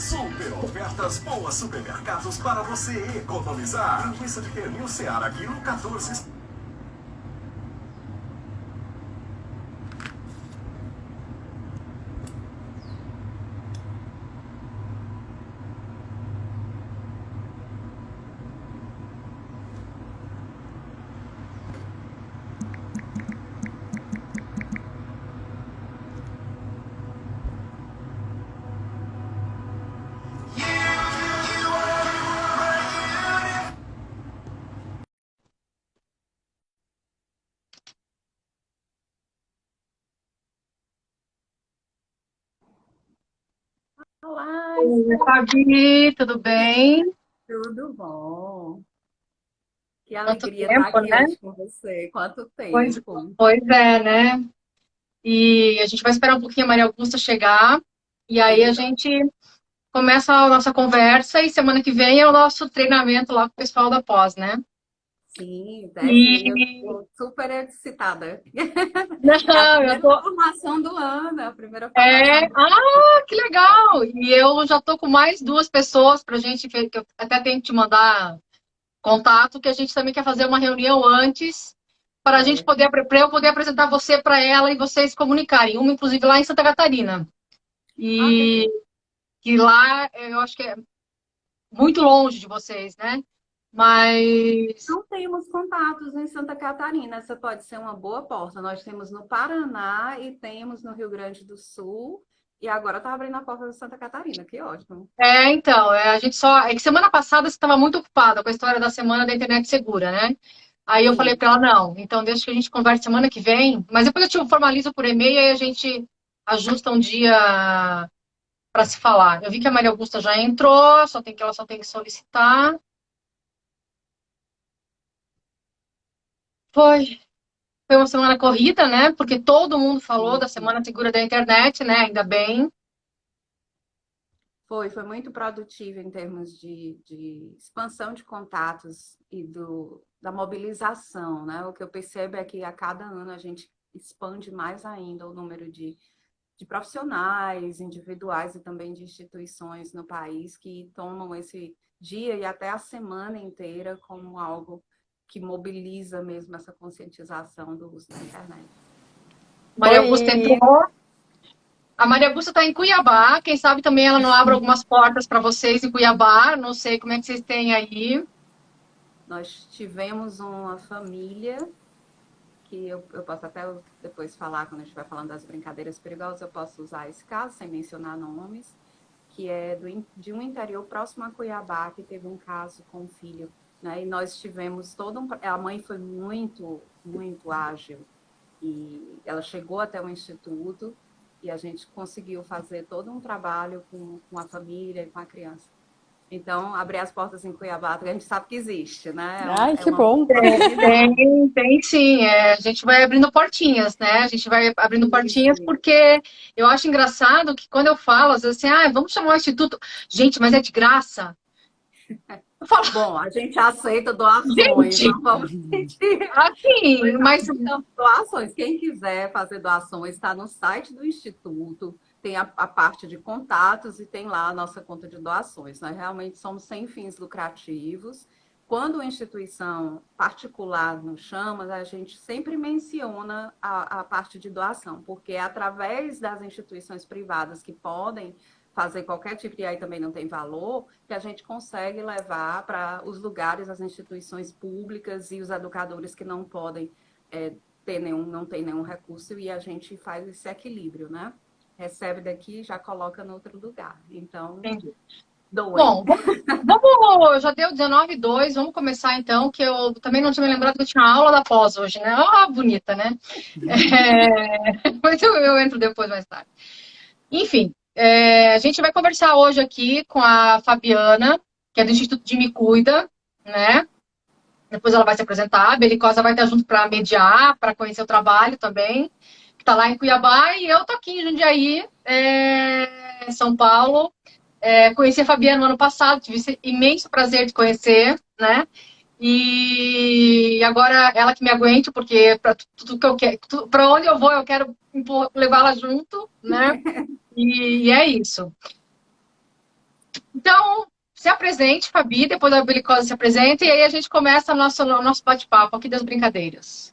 Super ofertas boas supermercados para você economizar. Linguiça de pernil Seara, quilo 14. Olá, Oi, Fabi, tudo bem? tudo bom? Que Quanto alegria estar tempo, aqui né? hoje com você. Quanto Pois, tempo? pois é, né? E a gente vai esperar um pouquinho a Maria Augusta chegar, e aí a Isso. gente começa a nossa conversa, e semana que vem é o nosso treinamento lá com o pessoal da pós, né? Sim, essa aí eu E estou super excitada. É a não, eu primeira tô. formação do ano, é a primeira formação É, do ano. que legal! E eu já tô com mais duas pessoas pra gente, que eu até tenho que te mandar contato, que a gente também quer fazer uma reunião antes para a gente Certo. poder, para eu poder apresentar você para ela e vocês se comunicarem. Uma, inclusive, lá em Santa Catarina. Ah, E perfeito. que lá eu acho que é muito longe de vocês, né? Mas Não temos contatos em Santa Catarina, essa pode ser uma boa porta. Nós temos no Paraná e temos no Rio Grande do Sul, e agora está abrindo a porta de Santa Catarina, que ótimo. então, a gente só. É que semana passada você estava muito ocupada com a história da semana da internet segura, né? Aí eu falei Sim. para ela, não, então deixa que a gente converse semana que vem, mas depois eu te formalizo por e-mail e a gente ajusta um dia para se falar. Eu vi que a Maria Augusta já entrou, ela só tem que solicitar. Foi, foi uma semana corrida, né? Porque todo mundo falou da Isso. Semana Segura da Internet, né? Ainda bem. Foi muito produtivo em termos de expansão de contatos e da mobilização, né? O que eu percebo é que a cada ano a gente expande mais ainda o número de profissionais, individuais e também de instituições no país que tomam esse dia e até a semana inteira como algo que mobiliza mesmo essa conscientização do uso da internet. Maria Augusta Oi, entrou. A Maria Augusta está em Cuiabá. Quem sabe também ela não abre algumas portas para vocês em Cuiabá. Não sei como é que vocês têm aí. Nós tivemos uma família que eu posso até depois falar, quando a gente estiver falando das brincadeiras perigosas, eu posso usar esse caso, sem mencionar nomes, que é de um interior próximo a Cuiabá, que teve um caso com um filho, né? E nós tivemos todo um... A mãe foi muito, muito ágil, e ela chegou até o instituto, e a gente conseguiu fazer todo um trabalho com a família e com a criança. Então, abrir as portas em Cuiabá, a gente sabe que existe, né? ai, É que uma bom. possibilidade. Tem sim. A gente vai abrindo portinhas, né? A gente vai abrindo portinhas Isso. porque eu acho engraçado que quando eu falo, às vezes assim, vamos chamar o instituto. Gente, mas é de graça. Eu falo, Bom, a gente aceita doações, gente, não vamos mentir. assim, Nós mas aceitamos doações. Quem quiser fazer doações, está no site do Instituto, tem a parte de contatos e tem lá a nossa conta de doações. Nós realmente somos sem fins lucrativos. Quando a instituição particular nos chama, a gente sempre menciona a parte de doação, porque é através das instituições privadas que podem fazer qualquer tipo de aí também não tem valor, que a gente consegue levar para os lugares, as instituições públicas e os educadores que não podem não tem nenhum recurso e a gente faz esse equilíbrio, né? Recebe daqui já coloca no outro lugar. Então, entendi. doem. Bom, já deu 19:02, vamos começar então, que eu também não tinha me lembrado que eu tinha aula da pós hoje, né? Ah, bonita, né? Mas eu entro depois, mais tarde. Enfim, a gente vai conversar hoje aqui com a Fabiana, que é do Instituto de Me Cuida, né? Depois ela vai se apresentar, a Belicosa vai estar junto para mediar, para conhecer o trabalho também, que está lá em Cuiabá, e eu tô aqui em Jundiaí, São Paulo. Conheci a Fabiana no ano passado, tive esse imenso prazer de conhecer, né? E agora ela que me aguente, porque para tudo que eu quero, para onde eu vou, eu quero levá-la junto, né? E é isso. Então, se apresente, Fabi, depois a Belicosa se apresenta, e aí a gente começa o nosso bate-papo aqui das brincadeiras.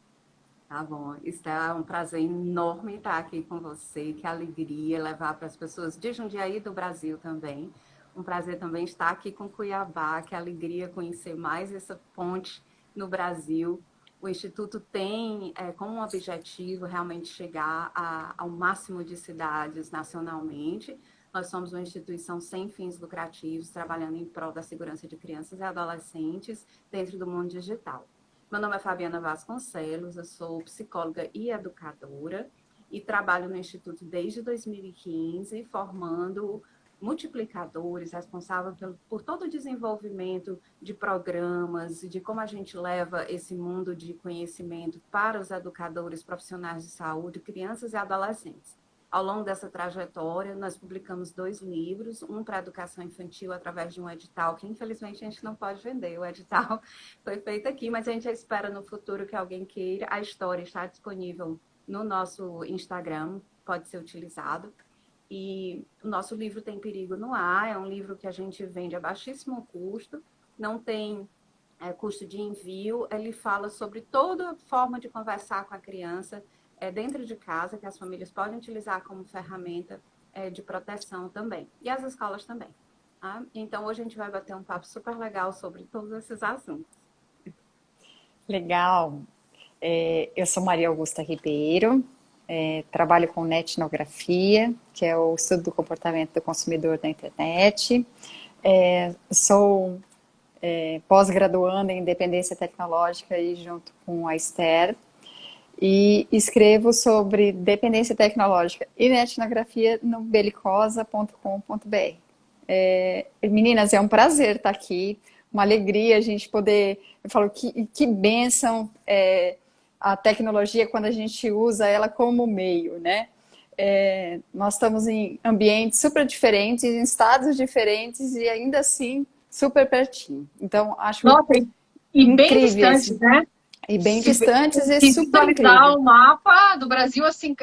Tá bom, está um prazer enorme estar aqui com você, que alegria levar para as pessoas de Jundiaí e do Brasil também. Um prazer também estar aqui com Cuiabá, que alegria conhecer mais essa ponte no Brasil. O Instituto tem como objetivo realmente chegar ao máximo de cidades nacionalmente. Nós somos uma instituição sem fins lucrativos, trabalhando em prol da segurança de crianças e adolescentes dentro do mundo digital. Meu nome é Fabiana Vasconcelos, eu sou psicóloga e educadora e trabalho no Instituto desde 2015, formando multiplicadores responsáveis por todo o desenvolvimento de programas e de como a gente leva esse mundo de conhecimento para os educadores profissionais de saúde, crianças e adolescentes. Ao longo dessa trajetória, nós publicamos 2 livros, um para educação infantil através de um edital, que infelizmente a gente não pode vender. O edital foi feito aqui, mas a gente espera no futuro que alguém queira. A história está disponível no nosso Instagram, pode ser utilizado. E o nosso livro Tem Perigo no Ar, é um livro que a gente vende a baixíssimo custo, não tem custo de envio, ele fala sobre toda forma de conversar com a criança, dentro de casa, que as famílias podem utilizar como ferramenta de proteção também. E as escolas também. Tá? Então, hoje a gente vai bater um papo super legal sobre todos esses assuntos. Legal. Eu sou Maria Augusta Ribeiro, trabalho com netnografia, que é o estudo do comportamento do consumidor na internet. Sou pós-graduanda em dependência tecnológica e junto com a Esther. E escrevo sobre dependência tecnológica e netnografia no belicosa.com.br. Meninas, é um prazer estar aqui, uma alegria a gente poder... Eu falo, que bênção a tecnologia quando a gente usa ela como meio, né? Nós estamos em ambientes super diferentes, em estados diferentes e ainda assim super pertinho. Então, acho e bem distantes, né? E bem distantes e se super visualizar incrível. o mapa do Brasil, assim,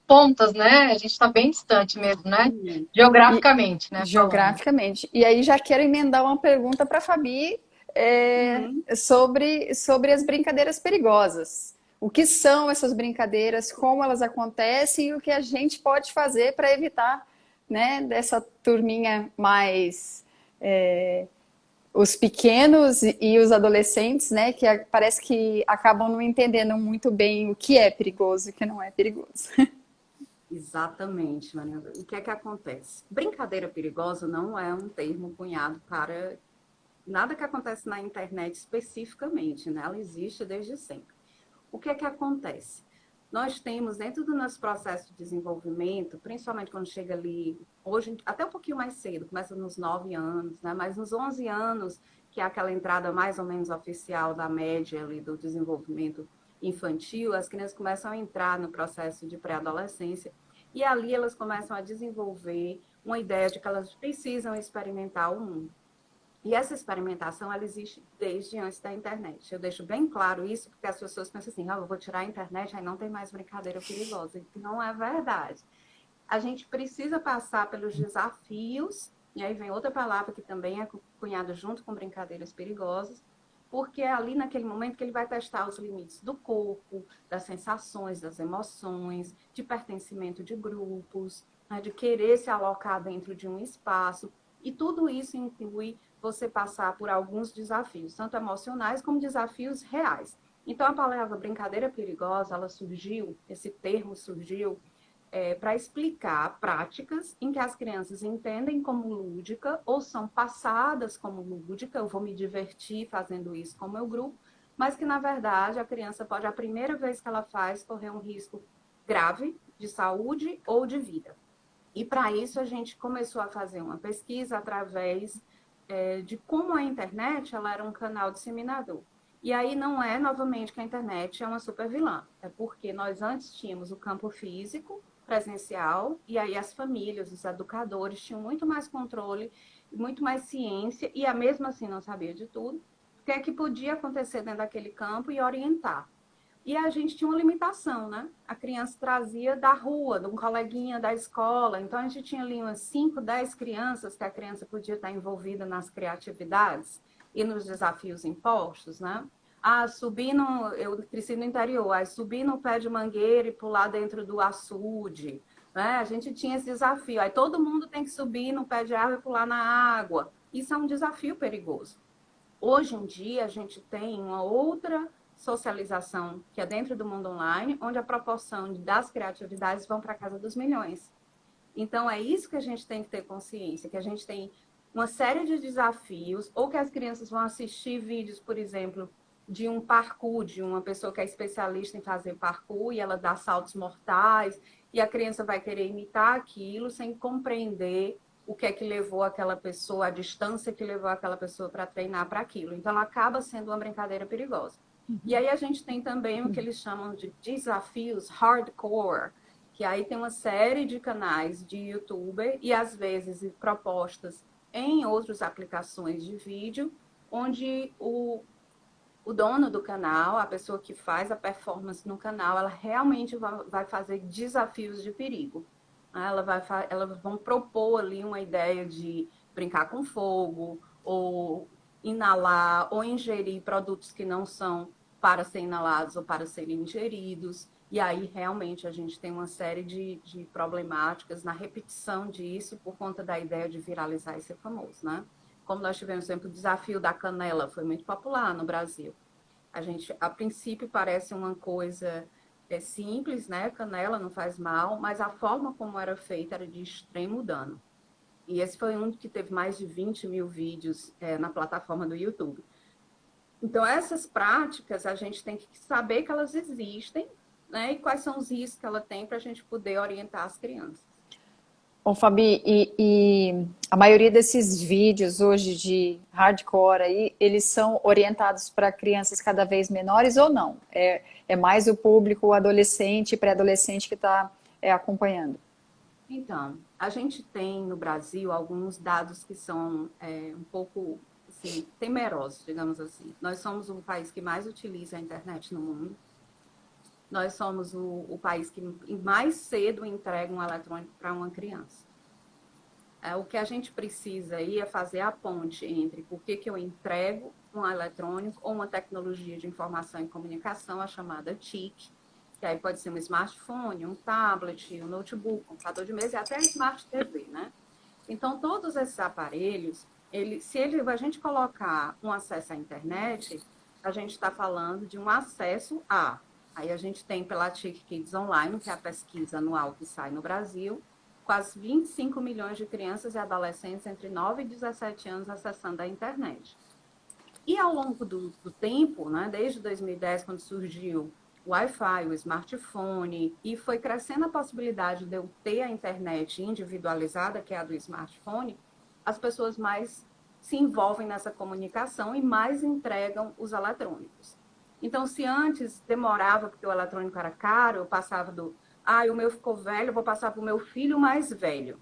pontas, né? A gente está bem distante mesmo, né? Geograficamente, né? Geograficamente. E aí já quero emendar uma pergunta para a Fabi sobre as brincadeiras perigosas. O que são essas brincadeiras, como elas acontecem e o que a gente pode fazer para evitar, né, dessa turminha mais... os pequenos e os adolescentes, né, que parece que acabam não entendendo muito bem o que é perigoso e o que não é perigoso. Exatamente, Maria. O que é que acontece? Brincadeira perigosa não é um termo cunhado para nada que acontece na internet especificamente, né? Ela existe desde sempre. O que é que acontece? Nós temos dentro do nosso processo de desenvolvimento, principalmente quando chega ali, hoje até um pouquinho mais cedo, começa nos 9 anos, né? Mas nos 11 anos, que é aquela entrada mais ou menos oficial da média ali do desenvolvimento infantil, as crianças começam a entrar no processo de pré-adolescência e ali elas começam a desenvolver uma ideia de que elas precisam experimentar o mundo. E essa experimentação, ela existe desde antes da internet. Eu deixo bem claro isso, porque as pessoas pensam assim, eu vou tirar a internet, aí não tem mais brincadeira perigosa. Não é verdade. A gente precisa passar pelos desafios, e aí vem outra palavra que também é cunhada junto com brincadeiras perigosas, porque é ali naquele momento que ele vai testar os limites do corpo, das sensações, das emoções, de pertencimento de grupos, né, de querer se alocar dentro de um espaço. E tudo isso inclui você passar por alguns desafios, tanto emocionais como desafios reais. Então, a palavra brincadeira perigosa, ela surgiu, esse termo surgiu para explicar práticas em que as crianças entendem como lúdica ou são passadas como lúdica, eu vou me divertir fazendo isso com o meu grupo, mas que, na verdade, a criança pode, a primeira vez que ela faz, correr um risco grave de saúde ou de vida. E, para isso, a gente começou a fazer uma pesquisa através de como a internet ela era um canal disseminador. E aí não é, novamente, que a internet é uma super vilã. É porque nós antes tínhamos o campo físico, presencial, e aí as famílias, os educadores tinham muito mais controle, muito mais ciência, e a mesma assim não sabia de tudo, o que é que podia acontecer dentro daquele campo e orientar. E a gente tinha uma limitação, né? A criança trazia da rua, de um coleguinha da escola. Então, a gente tinha ali umas 5, 10 crianças que a criança podia estar envolvida nas criatividades e nos desafios impostos, né? Ah, subir no... Eu cresci no interior. Aí, subir no pé de mangueira e pular dentro do açude, né? A gente tinha esse desafio. Aí, todo mundo tem que subir no pé de árvore e pular na água. Isso é um desafio perigoso. Hoje em dia, a gente tem uma outra socialização que é dentro do mundo online, onde a proporção das criatividades vão para a casa dos milhões. Então, é isso que a gente tem que ter consciência, que a gente tem uma série de desafios, ou que as crianças vão assistir vídeos, por exemplo, de um parkour, de uma pessoa que é especialista em fazer parkour, e ela dá saltos mortais, e a criança vai querer imitar aquilo sem compreender o que é que levou aquela pessoa, a distância que levou aquela pessoa para treinar para aquilo. Então, ela acaba sendo uma brincadeira perigosa. E aí a gente tem também o que eles chamam de desafios hardcore, que aí tem uma série de canais de youtuber e às vezes propostas em outras aplicações de vídeo, onde o dono do canal, a pessoa que faz a performance no canal, ela realmente vai fazer desafios de perigo. Elas vão propor ali uma ideia de brincar com fogo, ou inalar, ou ingerir produtos que não são para ser inalados ou para serem ingeridos. E aí, realmente, a gente tem uma série de problemáticas na repetição disso por conta da ideia de viralizar e ser famoso, né? Como nós tivemos sempre o desafio da canela, foi muito popular no Brasil. A gente, a princípio, parece uma coisa simples, né? Canela não faz mal, mas a forma como era feita era de extremo dano. E esse foi um que teve mais de 20 mil vídeos na plataforma do YouTube. Então, essas práticas, a gente tem que saber que elas existem, né? E quais são os riscos que ela tem para a gente poder orientar as crianças. Ô, Fabi, e a maioria desses vídeos hoje de hardcore aí, eles são orientados para crianças cada vez menores ou não? É mais o público adolescente e pré-adolescente que está acompanhando? Então, a gente tem no Brasil alguns dados que são um pouco assim, temerosos, digamos assim. Nós somos o país que mais utiliza a internet no mundo. Nós somos o país que mais cedo entrega um eletrônico para uma criança. O que a gente precisa aí é fazer a ponte entre por que eu entrego um eletrônico ou uma tecnologia de informação e comunicação, a chamada TIC, que aí pode ser um smartphone, um tablet, um notebook, um computador de mesa e até Smart TV, né? Então, todos esses aparelhos, se a gente colocar um acesso à internet, a gente está falando de um acesso a... Aí a gente tem pela TIC Kids Online, que é a pesquisa anual que sai no Brasil, quase 25 milhões de crianças e adolescentes entre 9 e 17 anos acessando a internet. E ao longo do tempo, né, desde 2010, quando surgiu o Wi-Fi, o smartphone, e foi crescendo a possibilidade de eu ter a internet individualizada, que é a do smartphone, as pessoas mais se envolvem nessa comunicação e mais entregam os eletrônicos. Então, se antes demorava, porque o eletrônico era caro, eu passava o meu ficou velho, eu vou passar para o meu filho mais velho.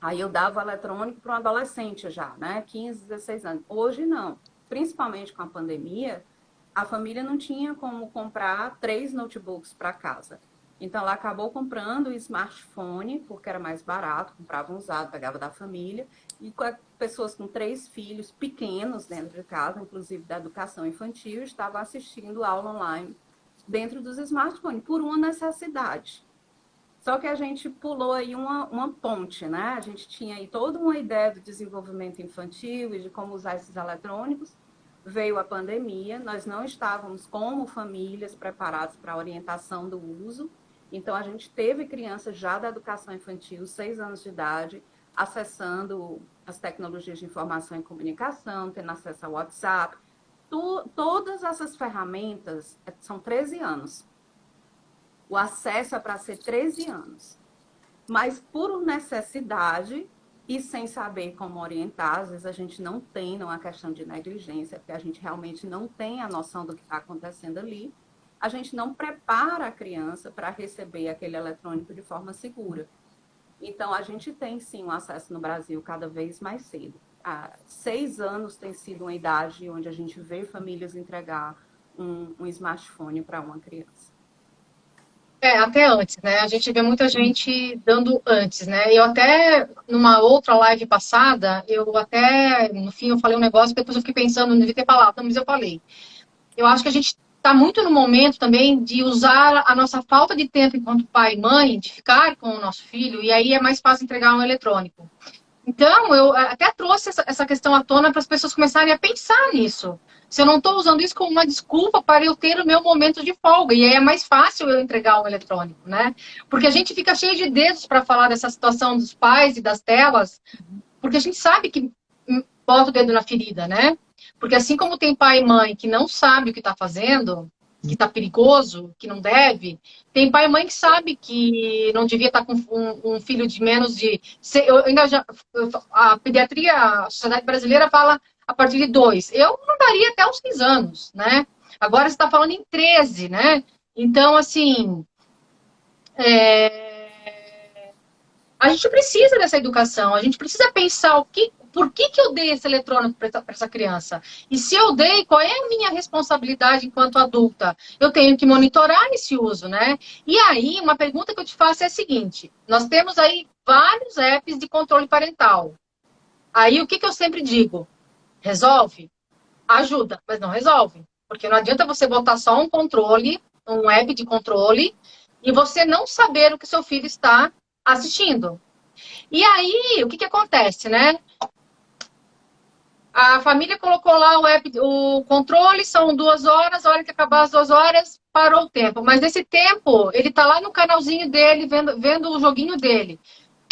Aí eu dava o eletrônico para um adolescente já, né? 15, 16 anos. Hoje não. Principalmente com a pandemia, a família não tinha como comprar 3 notebooks para casa. Então, ela acabou comprando o smartphone, porque era mais barato, comprava um usado, pegava da família, e com pessoas com 3 filhos pequenos dentro de casa, inclusive da educação infantil, estavam assistindo aula online dentro dos smartphones, por uma necessidade. Só que a gente pulou aí uma ponte, né? A gente tinha aí toda uma ideia do desenvolvimento infantil e de como usar esses eletrônicos. Veio a pandemia, nós não estávamos, como famílias, preparados para a orientação do uso. Então, a gente teve crianças já da educação infantil, 6 anos de idade, acessando as tecnologias de informação e comunicação, tendo acesso ao WhatsApp. Todas essas ferramentas são 13 anos. O acesso é para ser 13 anos. Mas por necessidade e sem saber como orientar, às vezes a gente não tem, não é uma questão de negligência, porque a gente realmente não tem a noção do que está acontecendo ali. A gente não prepara a criança para receber aquele eletrônico de forma segura. Então, a gente tem, sim, um acesso no Brasil cada vez mais cedo. Há 6 anos tem sido uma idade onde a gente vê famílias entregar um smartphone para uma criança. Até antes, né? A gente vê muita gente dando antes, né? Eu até, numa outra live passada, no fim, eu falei um negócio, depois eu fiquei pensando, não devia ter falado, mas eu falei. Eu acho que a gente está muito no momento também de usar a nossa falta de tempo enquanto pai e mãe, de ficar com o nosso filho, e aí é mais fácil entregar um eletrônico. Então, eu até trouxe essa questão à tona para as pessoas começarem a pensar nisso. Se eu não estou usando isso como uma desculpa para eu ter o meu momento de folga, e aí é mais fácil eu entregar um eletrônico, né? Porque a gente fica cheio de dedos para falar dessa situação dos pais e das telas, porque a gente sabe que bota o dedo na ferida, né? Porque assim como tem pai e mãe que não sabe o que está fazendo, que está perigoso, que não deve, tem pai e mãe que sabe que não devia estar com um filho de menos de... A pediatria, a Sociedade Brasileira fala a partir de 2. Eu mandaria até os 6 anos, né? Agora você está falando em 13, né? Então, assim... A gente precisa dessa educação, a gente precisa pensar por que eu dei esse eletrônico para essa criança? E se eu dei, qual é a minha responsabilidade enquanto adulta? Eu tenho que monitorar esse uso, né? E aí, uma pergunta que eu te faço é a seguinte: nós temos aí vários apps de controle parental. Aí, o que eu sempre digo? Resolve? Ajuda, mas não resolve. Porque não adianta você botar só um controle, um app de controle, e você não saber o que seu filho está assistindo. E aí, o que acontece, né? A família colocou lá o controle, são 2 horas, a hora que acabar as 2 horas, parou o tempo. Mas nesse tempo, ele tá lá no canalzinho dele, vendo o joguinho dele.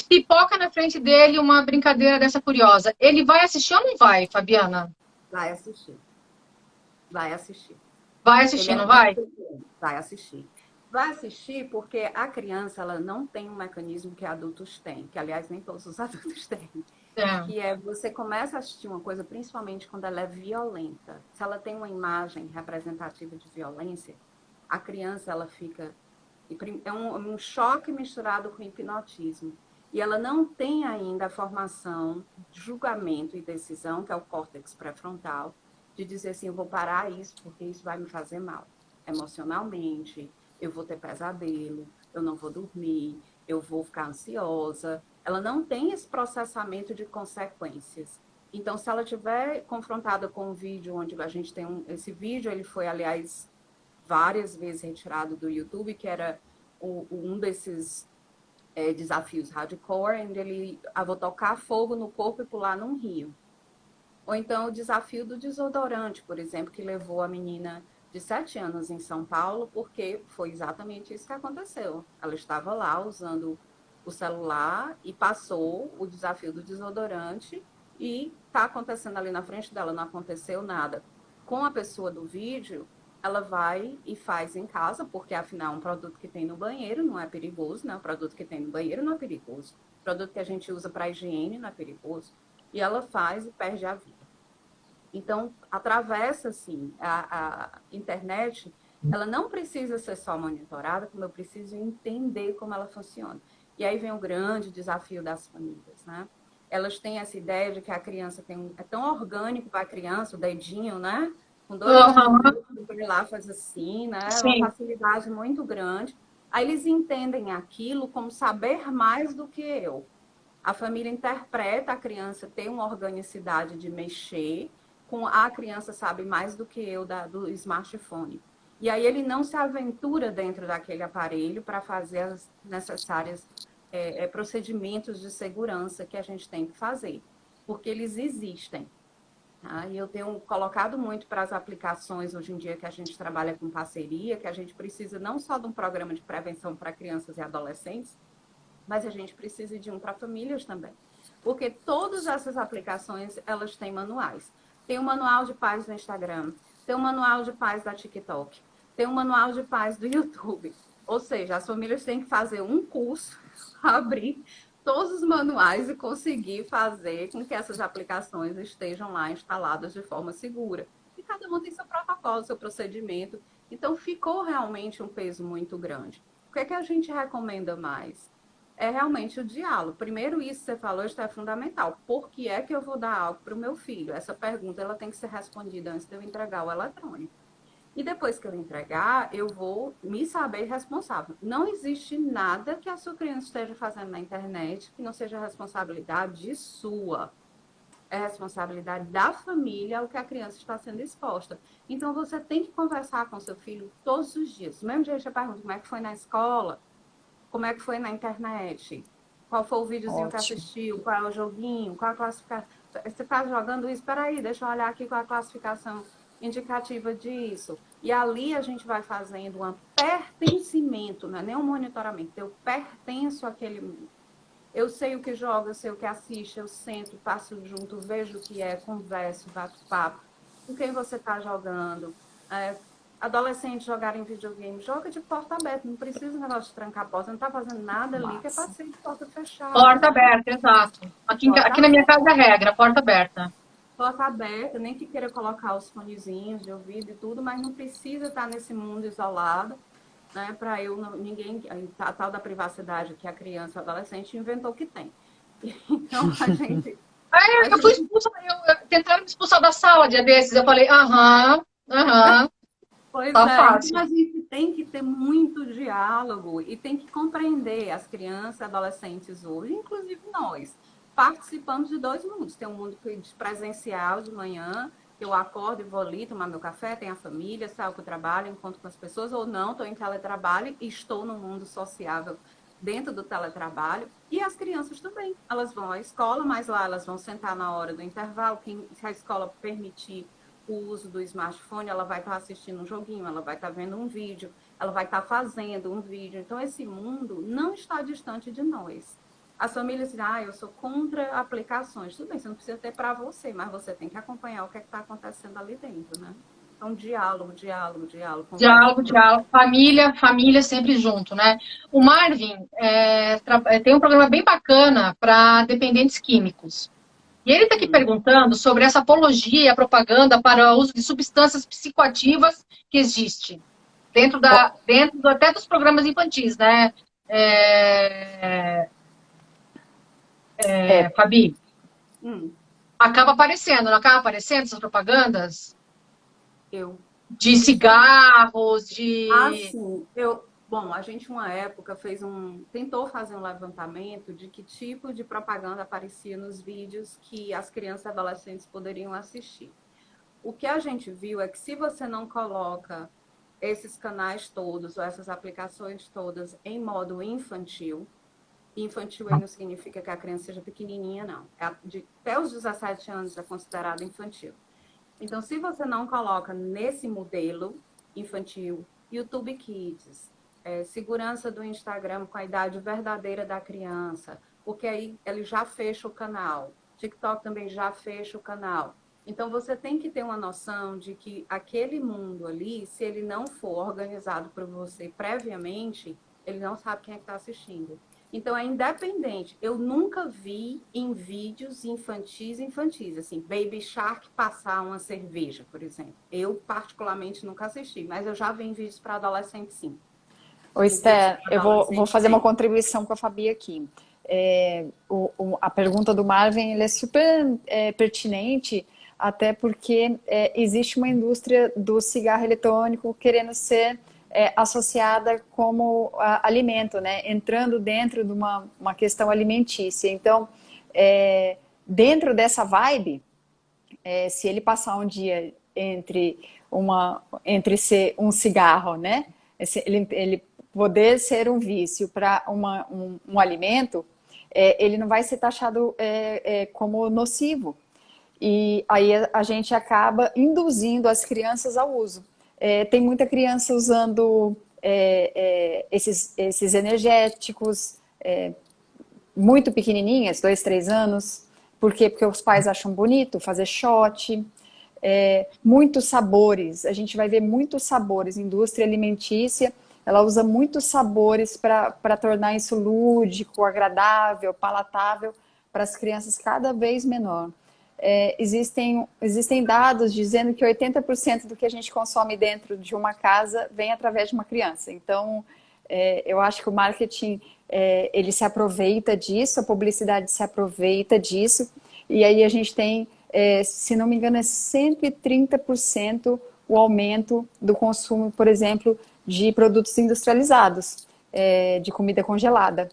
Pipoca na frente dele uma brincadeira dessa curiosa. Ele vai assistir ou não vai, Fabiana? Vai assistir. Vai assistir. Vai assistir, não vai? Vai assistir. Vai assistir porque a criança ela não tem um mecanismo que adultos têm, que aliás nem todos os adultos têm. Que é você começa a assistir uma coisa, principalmente quando ela é violenta. Se ela tem uma imagem representativa de violência, a criança ela fica... É um choque misturado com hipnotismo. E ela não tem ainda a formação de julgamento e decisão, que é o córtex pré-frontal, de dizer assim, eu vou parar isso porque isso vai me fazer mal. Emocionalmente, eu vou ter pesadelo, eu não vou dormir, eu vou ficar ansiosa. Ela não tem esse processamento de consequências. Então, se ela estiver confrontada com um vídeo onde a gente tem esse vídeo, ele foi, aliás, várias vezes retirado do YouTube, que era um desses desafios hardcore, onde ele vou tocar fogo no corpo e pular num rio. Ou então o desafio do desodorante, por exemplo, que levou a menina de 7 anos em São Paulo, porque foi exatamente isso que aconteceu. Ela estava lá usando o celular e passou o desafio do desodorante e está acontecendo ali na frente dela, não aconteceu nada. Com a pessoa do vídeo, ela vai e faz em casa, porque afinal um produto que tem no banheiro não é perigoso, né? O produto que tem no banheiro não é perigoso. O produto que a gente usa para higiene não é perigoso. E ela faz e perde a vida. Então, atravessa, assim, a internet, ela não precisa ser só monitorada, como eu preciso entender como ela funciona. E aí vem o grande desafio das famílias, né? Elas têm essa ideia de que a criança é tão orgânico para a criança, o dedinho, né? Com 2 minutos, ele lá faz assim, né? É uma facilidade muito grande. Aí eles entendem aquilo como saber mais do que eu. A família interpreta a criança ter uma organicidade de mexer, com a criança sabe mais do que eu do smartphone. E aí ele não se aventura dentro daquele aparelho para fazer as necessárias procedimentos de segurança que a gente tem que fazer, porque eles existem. Tá? E eu tenho colocado muito para as aplicações hoje em dia que a gente trabalha com parceria, que a gente precisa não só de um programa de prevenção para crianças e adolescentes, mas a gente precisa de um para famílias também. Porque todas essas aplicações, elas têm manuais. Tem um manual de pais do Instagram, tem um manual de pais da TikTok, tem um manual de pais do YouTube. Ou seja, as famílias têm que fazer um curso, abrir todos os manuais e conseguir fazer com que essas aplicações estejam lá instaladas de forma segura. E cada um tem seu protocolo, seu procedimento. Então, ficou realmente um peso muito grande. O que é que a gente recomenda mais? É realmente o diálogo. Primeiro, isso que você falou, isso é fundamental. Por que é que eu vou dar algo para o meu filho? Essa pergunta ela tem que ser respondida antes de eu entregar o eletrônico. E depois que eu entregar, eu vou me saber responsável. Não existe nada que a sua criança esteja fazendo na internet que não seja responsabilidade sua. É responsabilidade da família o que a criança está sendo exposta. Então, você tem que conversar com seu filho todos os dias. No mesmo dia, você pergunta como é que foi na escola, como é que foi na internet, qual foi o videozinho que Ótimo. assistiu, qual é o joguinho, qual a classificação. Você está jogando isso? Espera aí, deixa eu olhar aqui qual a classificação indicativa disso. E ali a gente vai fazendo um pertencimento, não é nem um monitoramento. Eu pertenço àquele mundo. Eu sei o que joga, eu sei o que assiste, eu sento, passo junto, vejo o que é, converso, bato papo. Com quem você está jogando? Adolescentes jogarem videogame, joga de porta aberta, não precisa um negócio de trancar a porta, não está fazendo nada ali que é Massa. passeio de porta fechada. Porta aberta, exato. Aqui na minha casa é regra, porta aberta. Porta aberta, nem que queira colocar os fonezinhos de ouvido e tudo, mas não precisa estar nesse mundo isolado, né? Para ninguém, a tal da privacidade que a criança e o adolescente inventou que tem. Então a gente. Eu fui expulsa, tentaram me expulsar da sala dia desses, eu falei, aham. Pois Tá é, fácil. então a gente tem que ter muito diálogo e tem que compreender as crianças e adolescentes hoje, inclusive nós. Participamos de dois mundos. Tem um mundo presencial de manhã, que eu acordo e vou ali tomar meu café, tem a família, saio para o trabalho, encontro com as pessoas, ou não, estou em teletrabalho e estou no mundo sociável dentro do teletrabalho. E as crianças também. Elas vão à escola, mas lá elas vão sentar na hora do intervalo, se a escola permitir o uso do smartphone, ela vai estar assistindo um joguinho, ela vai estar vendo um vídeo, ela vai estar fazendo um vídeo. Então, esse mundo não está distante de nós. As famílias dizem, eu sou contra aplicações. Tudo bem, você não precisa ter para você, mas você tem que acompanhar o que está acontecendo ali dentro, né? Então, diálogo. Diálogo. Família sempre junto, né? O Marvin tem um programa bem bacana para dependentes químicos. E ele está aqui perguntando sobre essa apologia e a propaganda para o uso de substâncias psicoativas que existe dentro até dos programas infantis, né? Fabi, acaba aparecendo, não acaba aparecendo essas propagandas? De cigarros, de... sim. Bom, a gente, uma época, tentou fazer um levantamento de que tipo de propaganda aparecia nos vídeos que as crianças e adolescentes poderiam assistir. O que a gente viu é que se você não coloca esses canais todos, ou essas aplicações todas, em modo infantil aí não significa que a criança seja pequenininha, não. Até os 17 anos é considerado infantil. Então, se você não coloca nesse modelo infantil, YouTube Kids, segurança do Instagram com a idade verdadeira da criança, porque aí ele já fecha o canal. TikTok também já fecha o canal. Então, você tem que ter uma noção de que aquele mundo ali, se ele não for organizado por você previamente, ele não sabe quem é que está assistindo. Então, é independente. Eu nunca vi em vídeos infantis, assim, Baby Shark passar uma cerveja, por exemplo. Eu, particularmente, nunca assisti, mas eu já vi em vídeos para adolescentes, sim. Ô, Esther, eu vou fazer uma contribuição com a Fabi aqui. A pergunta do Marvin ele é super pertinente, até porque existe uma indústria do cigarro eletrônico querendo ser associada como alimento, né? Entrando dentro de uma questão alimentícia. Então, dentro dessa vibe, se ele passar um dia entre ser um cigarro, né? Ele poder ser um vício para um alimento, ele não vai ser taxado como nocivo. E aí a gente acaba induzindo as crianças ao uso. Tem muita criança usando esses energéticos muito pequenininhas, 2, 3 anos. Por quê? Porque os pais acham bonito fazer shot. Muitos sabores, a gente vai ver muitos sabores. Indústria alimentícia, ela usa muitos sabores para tornar isso lúdico, agradável, palatável para as crianças cada vez menor. Existem dados dizendo que 80% do que a gente consome dentro de uma casa vem através de uma criança. Então, eu acho que o marketing, ele se aproveita disso, a publicidade se aproveita disso, e aí a gente tem, se não me engano, 130% o aumento do consumo, por exemplo, de produtos industrializados, de comida congelada,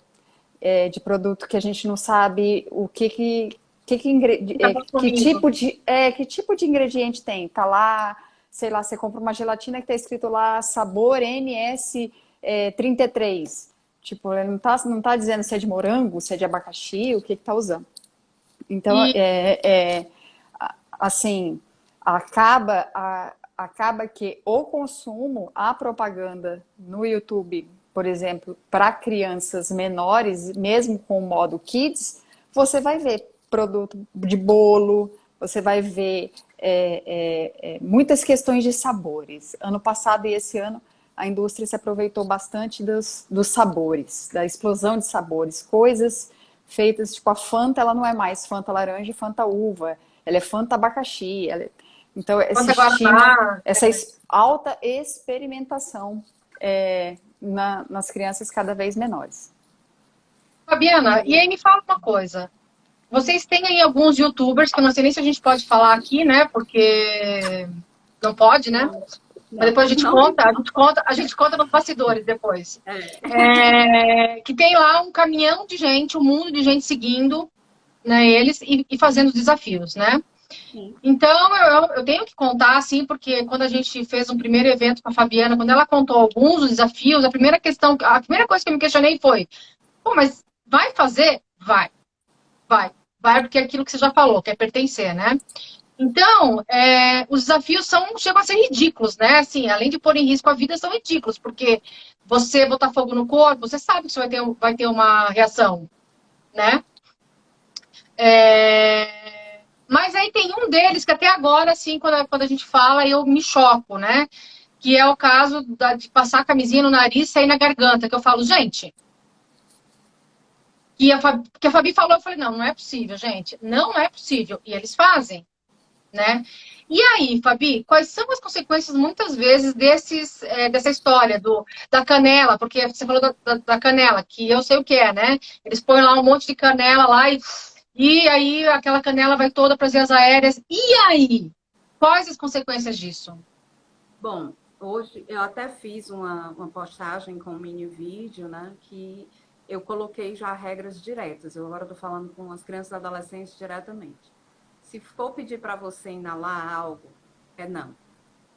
de produto que a gente não sabe Tá que consumindo. que tipo de ingrediente tem. Tá lá, sei lá, você compra uma gelatina que tá escrito lá sabor NS 33. Tipo, ele não tá dizendo se é de morango, se é de abacaxi, o que tá usando. Então, E assim, acaba que o consumo, a propaganda no YouTube, por exemplo, para crianças menores, mesmo com o modo kids, você vai ver produto de bolo, você vai ver muitas questões de sabores. Ano passado e esse ano, a indústria se aproveitou bastante dos sabores, da explosão de sabores, coisas feitas, tipo a Fanta, ela não é mais Fanta laranja e Fanta uva, ela é Fanta abacaxi. Então, esse Fanta estímulo, Guaraná. essa alta experimentação nas crianças cada vez menores. Fabiana, e aí me fala uma coisa. Vocês têm aí alguns YouTubers, que eu não sei nem se a gente pode falar aqui, né? Porque não pode, né? Não, Mas depois a gente não, conta, a gente conta nos bastidores depois. Que tem lá um caminhão de gente, um mundo de gente seguindo, né, eles e fazendo desafios, né? sim. Então eu tenho que contar, assim, porque quando a gente fez um primeiro evento com a Fabiana, quando ela contou alguns dos desafios, a primeira coisa que eu me questionei foi: pô, mas vai fazer? Vai, porque é aquilo que você já falou, que é pertencer, né? Então, os desafios chegam a ser ridículos, né? Assim, além de pôr em risco a vida, são ridículos, porque você botar fogo no corpo, você sabe que você vai ter uma reação, né? Mas aí tem um deles que até agora, assim, quando a gente fala, eu me choco, né? Que é o caso de passar a camisinha no nariz e sair na garganta, que eu falo, gente... Que a Fabi falou, eu falei, não é possível, gente. Não é possível. E eles fazem, né? E aí, Fabi, quais são as consequências, muitas vezes, dessa história da canela? Porque você falou da canela, que eu sei o que é, né? Eles põem lá um monte de canela lá e aí aquela canela vai toda para as vias aéreas. E aí? Quais as consequências disso? Bom, hoje eu até fiz uma postagem com um mini vídeo, né, que eu coloquei já regras diretas. Eu agora estou falando com as crianças e adolescentes diretamente. Se for pedir para você inalar algo, é não.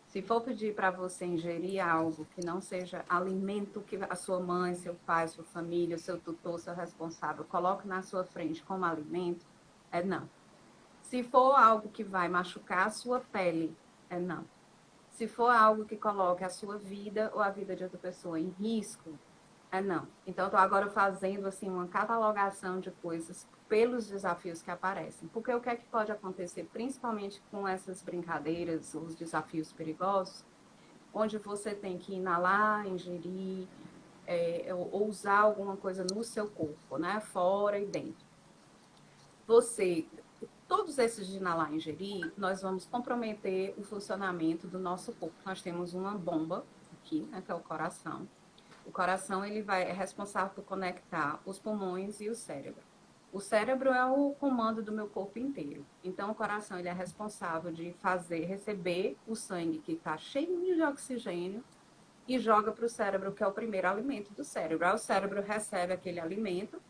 Se for pedir para você ingerir algo que não seja alimento que a sua mãe, seu pai, sua família, seu tutor, seu responsável coloque na sua frente como alimento, é não. Se for algo que vai machucar a sua pele, é não. Se for algo que coloque a sua vida ou a vida de outra pessoa em risco, é não. Então, estou agora fazendo assim, uma catalogação de coisas pelos desafios que aparecem. Porque o que é que pode acontecer, principalmente com essas brincadeiras, os desafios perigosos, onde você tem que inalar, ingerir, ou usar alguma coisa no seu corpo, né? Fora e dentro. Todos esses de inalar e ingerir, nós vamos comprometer o funcionamento do nosso corpo. Nós temos uma bomba aqui, né, que é o coração. O coração é responsável por conectar os pulmões e o cérebro. O cérebro é o comando do meu corpo inteiro. Então, o coração ele é responsável de receber o sangue que está cheio de oxigênio e joga para o cérebro, que é o primeiro alimento do cérebro. Aí o cérebro recebe aquele alimento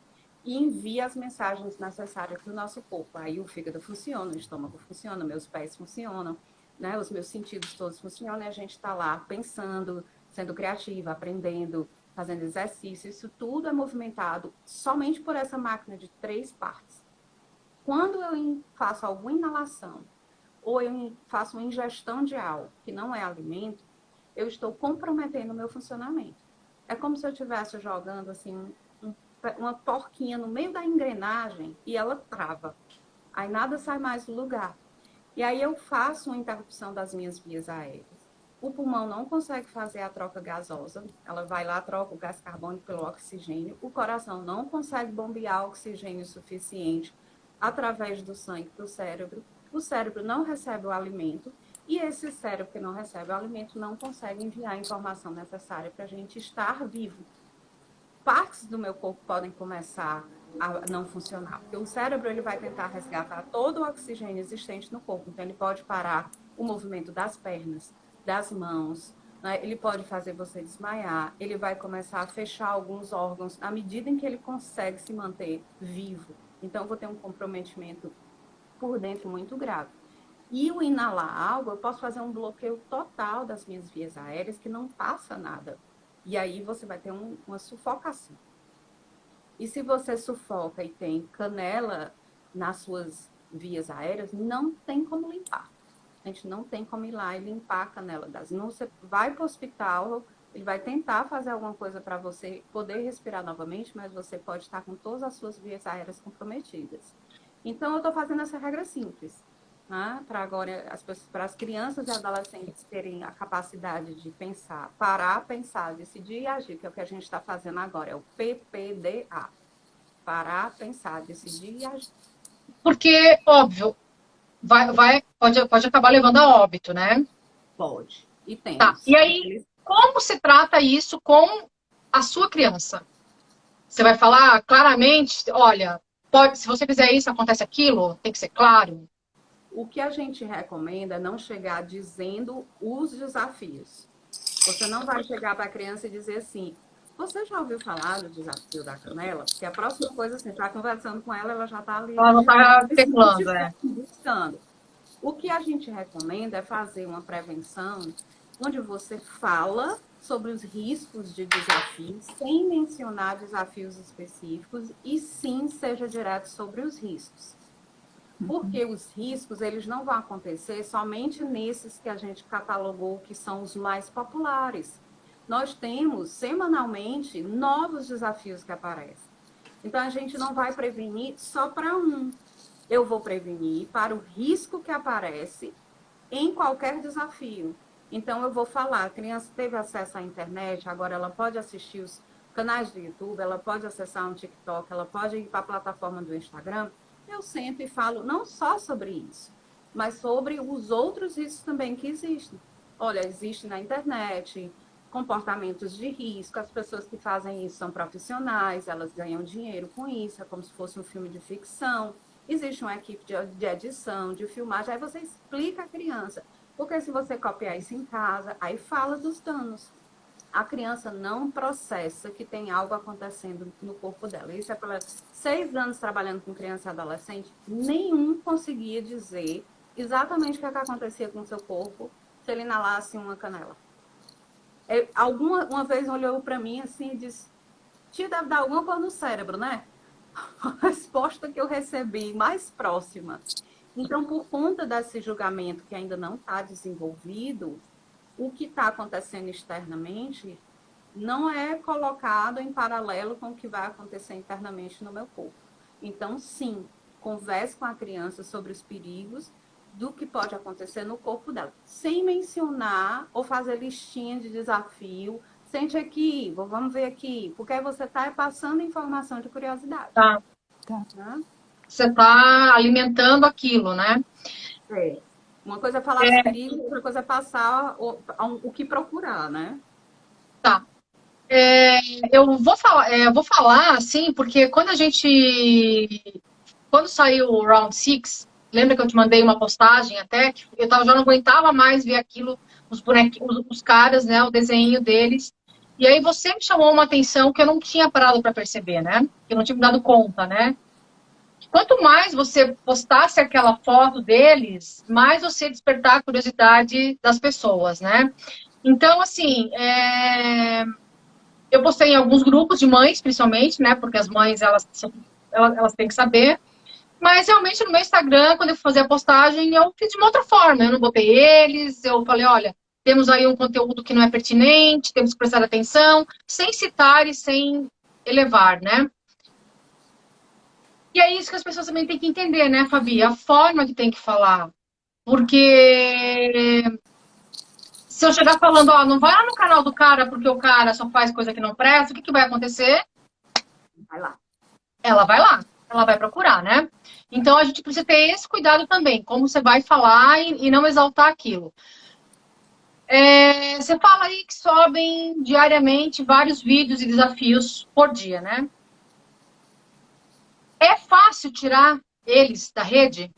e envia as mensagens necessárias para o nosso corpo. Aí o fígado funciona, o estômago funciona, meus pés funcionam, né? Os meus sentidos todos funcionam e a gente está lá pensando, sendo criativa, aprendendo, fazendo exercício. Isso tudo é movimentado somente por essa máquina de 3 partes. Quando eu faço alguma inalação ou eu faço uma ingestão de algo que não é alimento, eu estou comprometendo o meu funcionamento. É como se eu estivesse jogando assim uma porquinha no meio da engrenagem e ela trava. Aí nada sai mais do lugar. E aí eu faço uma interrupção das minhas vias aéreas. O pulmão não consegue fazer a troca gasosa. Ela vai lá, troca o gás carbônico pelo oxigênio. O coração não consegue bombear oxigênio suficiente através do sangue para o cérebro. O cérebro não recebe o alimento. E esse cérebro que não recebe o alimento não consegue enviar a informação necessária para a gente estar vivo. Partes do meu corpo podem começar a não funcionar. Porque o cérebro ele vai tentar resgatar todo o oxigênio existente no corpo. Então, ele pode parar o movimento das pernas, das mãos, né? Ele pode fazer você desmaiar, ele vai começar a fechar alguns órgãos à medida em que ele consegue se manter vivo. Então, eu vou ter um comprometimento por dentro muito grave. E o inalar água, eu posso fazer um bloqueio total das minhas vias aéreas, que não passa nada. E aí você vai ter uma sufocação. E se você sufoca e tem canela nas suas vias aéreas, não tem como limpar. A gente não tem como ir lá e limpar a canela das. Não, você vai para o hospital, ele vai tentar fazer alguma coisa para você poder respirar novamente, mas você pode estar com todas as suas vias aéreas comprometidas. Então, eu estou fazendo essa regra simples, né? Para agora, para as crianças e adolescentes terem a capacidade de pensar, parar, pensar, decidir e agir, que é o que a gente está fazendo agora, é o PPDA. Parar, pensar, decidir e agir. Porque, óbvio, pode acabar levando a óbito, né? Pode. E temos. Tá. E aí, como se trata isso com a sua criança? Você vai falar claramente, olha, se você fizer isso, acontece aquilo, tem que ser claro. O que a gente recomenda é não chegar dizendo os desafios. Você não vai chegar para a criança e dizer assim, você já ouviu falar do desafio da canela? Porque a próxima coisa, assim, está conversando com ela, ela já está ali. Ela não está especulando, buscando. O que a gente recomenda é fazer uma prevenção onde você fala sobre os riscos de desafios, sem mencionar desafios específicos, e sim seja direto sobre os riscos. Porque os riscos, eles não vão acontecer somente nesses que a gente catalogou, que são os mais populares. Nós temos, semanalmente, novos desafios que aparecem. Então, a gente não vai prevenir só para um. Eu vou prevenir para o risco que aparece em qualquer desafio. Então, eu vou falar, a criança teve acesso à internet, agora ela pode assistir os canais do YouTube, ela pode acessar um TikTok, ela pode ir para a plataforma do Instagram. Eu sento e falo não só sobre isso, mas sobre os outros riscos também que existem. Olha, existe na internet comportamentos de risco, as pessoas que fazem isso são profissionais, elas ganham dinheiro com isso, é como se fosse um filme de ficção. Existe uma equipe de edição, de filmagem, aí você explica à criança. Porque se você copiar isso em casa, aí fala dos danos. A criança não processa que tem algo acontecendo no corpo dela. Isso é para 6 anos trabalhando com criança e adolescente, nenhum conseguia dizer exatamente o que acontecia com o seu corpo se ele inalasse uma canela. Uma vez olhou para mim assim e disse, tia, deve dar alguma coisa no cérebro, né? A resposta que eu recebi mais próxima. Então, por conta desse julgamento que ainda não está desenvolvido, o que está acontecendo externamente não é colocado em paralelo com o que vai acontecer internamente no meu corpo. Então, sim, converse com a criança sobre os perigos do que pode acontecer no corpo dela, sem mencionar ou fazer listinha de desafio. Sente aqui, vamos ver aqui, porque aí você está passando informação de curiosidade. Tá. Né? Você está alimentando aquilo, né? É. Uma coisa é falar dos perigos, outra coisa é passar o que procurar, né? Tá. Eu vou falar assim, porque quando saiu o Round 6, lembra que eu te mandei uma postagem até, que eu já não aguentava mais ver aquilo, os bonequinhos, os caras, né, o desenho deles. E aí você me chamou uma atenção que eu não tinha parado para perceber, né? Que eu não tinha me dado conta, né? Quanto mais você postasse aquela foto deles, mais você despertar a curiosidade das pessoas, né? Então, assim, eu postei em alguns grupos de mães, principalmente, né? Porque as mães, elas têm que saber. Mas, realmente, no meu Instagram, quando eu fui fazer a postagem, eu fiz de uma outra forma. Eu não botei eles, eu falei, olha, temos aí um conteúdo que não é pertinente, temos que prestar atenção, sem citar e sem elevar, né? E é isso que as pessoas também têm que entender, né, Fabi? A forma que tem que falar. Porque se eu chegar falando, ó, não vai lá no canal do cara porque o cara só faz coisa que não presta, o que vai acontecer? Vai lá. Ela vai lá, ela vai procurar, né? Então a gente precisa ter esse cuidado também, como você vai falar e não exaltar aquilo. Você fala aí que sobem diariamente vários vídeos e desafios por dia, né? É fácil tirar eles da rede?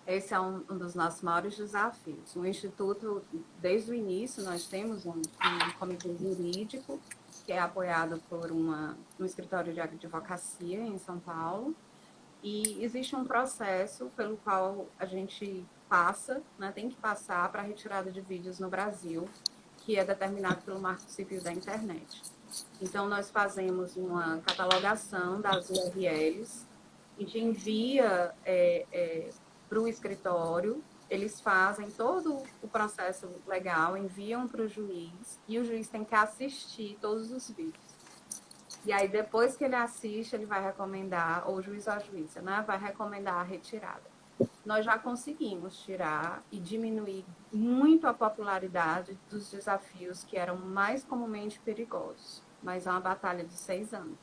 Esse é um dos nossos maiores desafios. O Instituto, desde o início, nós temos um comitê jurídico que é apoiado por um escritório de advocacia em São Paulo, e existe um processo pelo qual a gente passa, né, tem que passar para a retirada de vídeos no Brasil, que é determinado pelo Marco Civil da Internet. Então, nós fazemos uma catalogação das URLs, a gente envia para o escritório, eles fazem todo o processo legal, enviam para o juiz, e o juiz tem que assistir todos os vídeos. E aí, depois que ele assiste, ele vai recomendar, ou o juiz ou a juíza, né, vai recomendar a retirada. Nós já conseguimos tirar e diminuir muito a popularidade dos desafios que eram mais comumente perigosos, mas é uma batalha de 6 anos.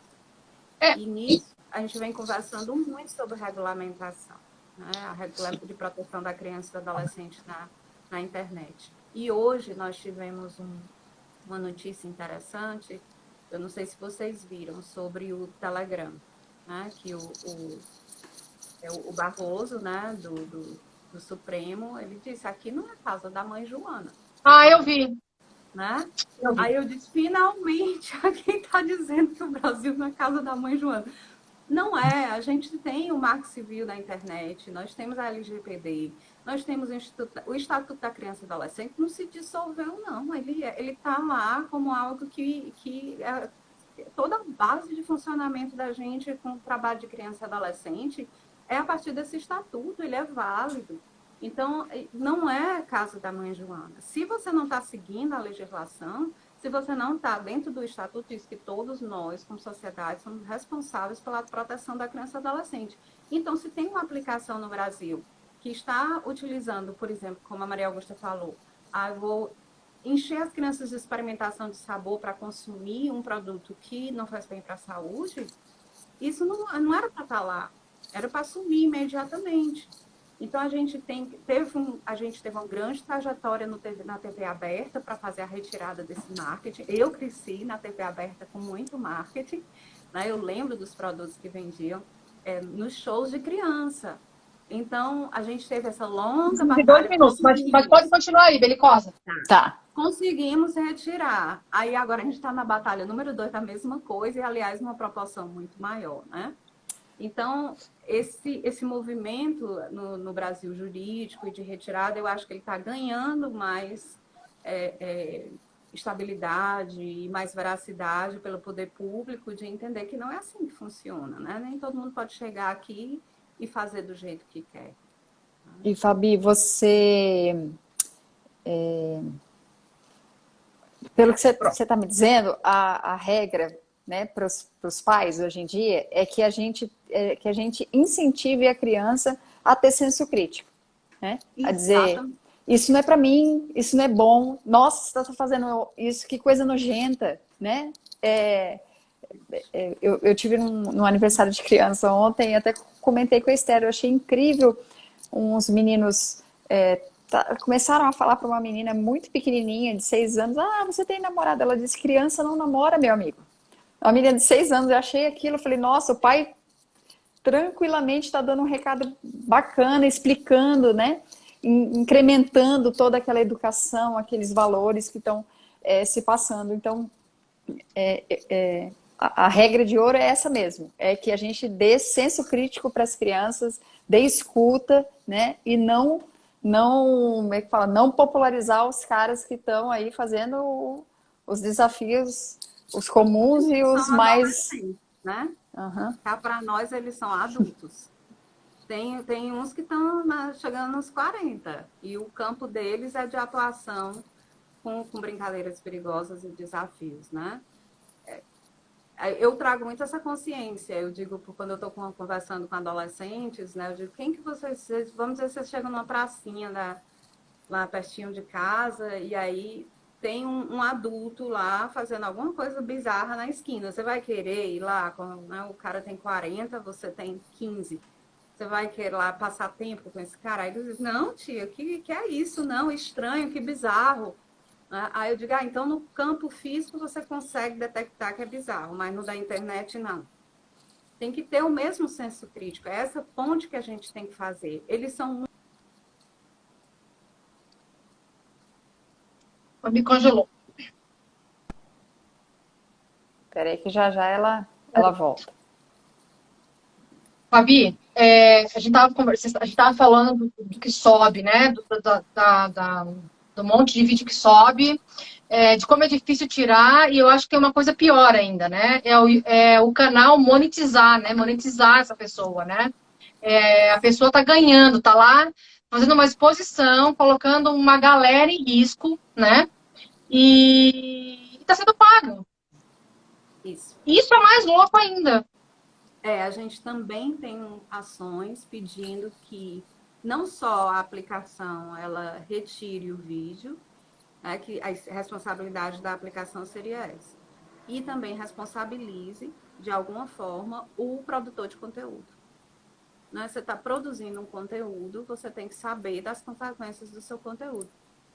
E nisso, a gente vem conversando muito sobre regulamentação, né, a regulamentação de proteção da criança e do adolescente na internet. E hoje nós tivemos uma notícia interessante. Eu não sei se vocês viram, sobre o Telegram, né? Que o Barroso, né, do Supremo, ele disse, aqui não é casa da mãe Joana. Ah, eu vi. Né? Aí eu disse, finalmente, alguém está dizendo que o Brasil não é casa da mãe Joana. Não é, a gente tem o Marco Civil da Internet, nós temos a LGPD, nós temos o Estatuto da Criança e Adolescente, não se dissolveu, não. Ele está lá como algo que é toda a base de funcionamento da gente com o trabalho de criança e adolescente é a partir desse estatuto, ele é válido. Então, não é caso da mãe Joana. Se você não está seguindo a legislação, se você não está dentro do estatuto, diz que todos nós, como sociedade, somos responsáveis pela proteção da criança e adolescente. Então, se tem uma aplicação no Brasil que está utilizando, por exemplo, como a Maria Augusta falou, eu vou encher as crianças de experimentação de sabor para consumir um produto que não faz bem para a saúde, isso não era para estar lá, era para assumir imediatamente. Então, a gente teve uma grande trajetória na TV aberta para fazer a retirada desse marketing. Eu cresci na TV aberta com muito marketing, né? Eu lembro dos produtos que vendiam nos shows de criança. Então, a gente teve essa longa batalha. 2 minutos, mas pode continuar aí, Belicosa. Tá. Conseguimos retirar. Aí, agora, a gente está na batalha número 2 da mesma coisa, e, aliás, numa proporção muito maior, né? Então, esse movimento no Brasil jurídico e de retirada, eu acho que ele está ganhando mais estabilidade e mais veracidade pelo poder público de entender que não é assim que funciona, né? Nem todo mundo pode chegar aqui e fazer do jeito que quer. E, Fabi, você... pelo que você está me dizendo, a regra, né, para os pais hoje em dia é que a gente incentive a criança a ter senso crítico, né? A dizer, isso não é para mim, isso não é bom, nossa, você está fazendo isso, que coisa nojenta, né? Eu tive num aniversário de criança ontem, até comentei com a Esther, eu achei incrível, uns meninos começaram a falar para uma menina muito pequenininha, de 6 anos, você tem namorado? Ela disse, criança não namora, meu amigo. Uma menina de 6 anos, eu achei aquilo, eu falei, nossa, o pai tranquilamente está dando um recado bacana, explicando, né? Incrementando toda aquela educação, aqueles valores que estão se passando. Então, a regra de ouro é essa mesmo, é que a gente dê senso crítico para as crianças, dê escuta, né? E não como é que fala, não popularizar os caras que estão aí fazendo os desafios, os comuns e os mais... né? Para nós, eles são adultos. Tem uns que estão chegando nos 40, e o campo deles é de atuação com brincadeiras perigosas e desafios, né? Eu trago muito essa consciência, eu digo, quando eu estou conversando com adolescentes, né? Eu digo, quem que vocês... Vamos dizer, vocês chegam numa pracinha lá pertinho de casa, e aí tem um adulto lá fazendo alguma coisa bizarra na esquina. Você vai querer ir lá, né? O cara tem 40, você tem 15. Você vai querer lá passar tempo com esse cara? Aí ele diz, não, tia, que é isso? Não, estranho, que bizarro. Aí eu digo, então no campo físico você consegue detectar que é bizarro, mas no da internet não. Tem que ter o mesmo senso crítico, é essa ponte que a gente tem que fazer. Eles são Me congelou. Peraí que já já ela volta. Fabi, a gente estava conversando, a gente estava falando do que sobe, né? Do monte de vídeo que sobe, de como é difícil tirar, e eu acho que tem uma coisa pior ainda, né? É o canal monetizar, né? Monetizar essa pessoa, né? A pessoa está ganhando, está lá fazendo uma exposição, colocando uma galera em risco, né? E está sendo pago. Isso. Isso é mais louco ainda. A gente também tem ações pedindo que não só a aplicação ela retire o vídeo, né, que a responsabilidade da aplicação seria essa, e também responsabilize, de alguma forma, o produtor de conteúdo. Né? Você está produzindo um conteúdo, você tem que saber das consequências do seu conteúdo.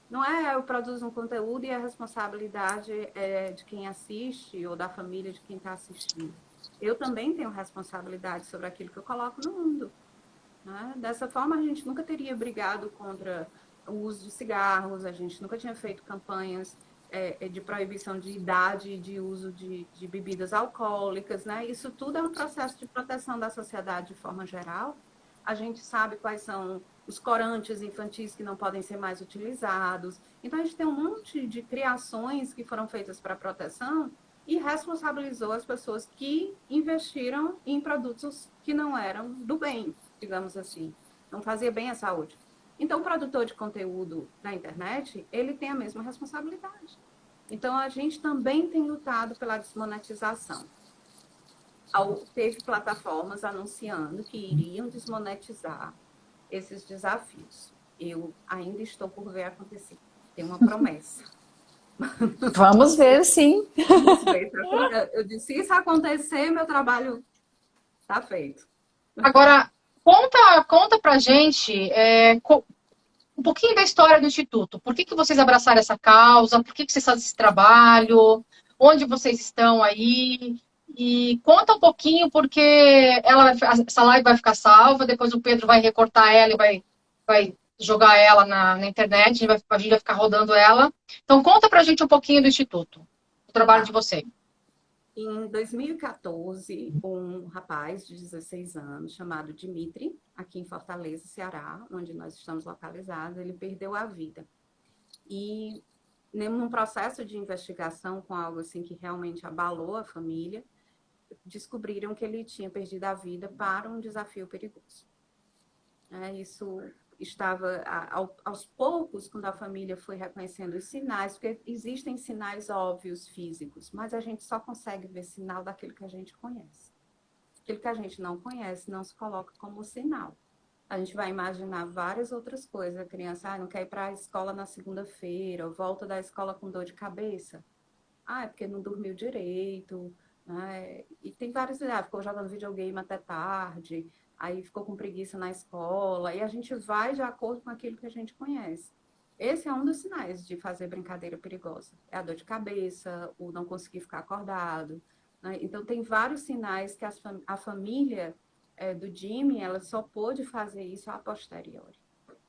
Não é eu produzo um conteúdo e a responsabilidade é de quem assiste ou da família de quem está assistindo. Eu também tenho responsabilidade sobre aquilo que eu coloco no mundo. Né? Dessa forma, a gente nunca teria brigado contra o uso de cigarros, a gente nunca tinha feito campanhas de proibição de idade de uso de bebidas alcoólicas. Né? Isso tudo é um processo de proteção da sociedade de forma geral. A gente sabe quais são os corantes infantis que não podem ser mais utilizados. Então, a gente tem um monte de criações que foram feitas para proteção e responsabilizou as pessoas que investiram em produtos que não eram do bem, digamos assim. Não fazia bem à saúde. Então, o produtor de conteúdo na internet, ele tem a mesma responsabilidade. Então, a gente também tem lutado pela desmonetização. Teve plataformas anunciando que iriam desmonetizar esses desafios. Eu ainda estou por ver acontecer. Tem uma promessa. Vamos ver, sim. Vamos ver. Eu disse, se isso acontecer, meu trabalho está feito. Agora, conta pra gente um pouquinho da história do Instituto. Por que vocês abraçaram essa causa? Por que vocês fazem esse trabalho? Onde vocês estão aí? E conta um pouquinho, porque essa live vai ficar salva, depois o Pedro vai recortar ela e vai jogar ela na internet, a gente vai ficar rodando ela. Então, conta pra gente um pouquinho do Instituto, do trabalho de vocês. Em 2014, um rapaz de 16 anos, chamado Dimitri, aqui em Fortaleza, Ceará, onde nós estamos localizados, ele perdeu a vida. E num processo de investigação com algo assim que realmente abalou a família, descobriram que ele tinha perdido a vida para um desafio perigoso. Isso estava aos poucos, quando a família foi reconhecendo os sinais, porque existem sinais óbvios físicos, mas a gente só consegue ver sinal daquilo que a gente conhece. Aquilo que a gente não conhece não se coloca como sinal. A gente vai imaginar várias outras coisas. A criança não quer ir para a escola na segunda-feira, volta da escola com dor de cabeça. É porque não dormiu direito, né? E tem vários, ficou jogando videogame até tarde, aí ficou com preguiça na escola, e a gente vai de acordo com aquilo que a gente conhece. Esse é um dos sinais de fazer brincadeira perigosa. É a dor de cabeça, o não conseguir ficar acordado. Né? Então, tem vários sinais que a família do Jimmy, ela só pôde fazer isso a posteriori.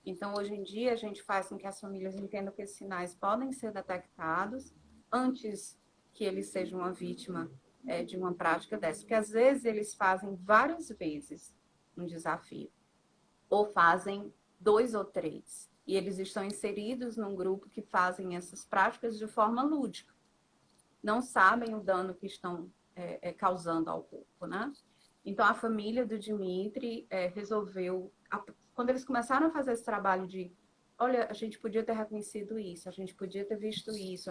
Então, hoje em dia, a gente faz com que as famílias entendam que esses sinais podem ser detectados antes que ele seja uma vítima de uma prática dessa. Porque, às vezes, eles fazem várias vezes um desafio, ou fazem 2 ou 3, e eles estão inseridos num grupo que fazem essas práticas de forma lúdica. Não sabem o dano que estão causando ao corpo, né? Então, a família do Dimitri resolveu, quando eles começaram a fazer esse trabalho de, olha, a gente podia ter reconhecido isso, a gente podia ter visto isso,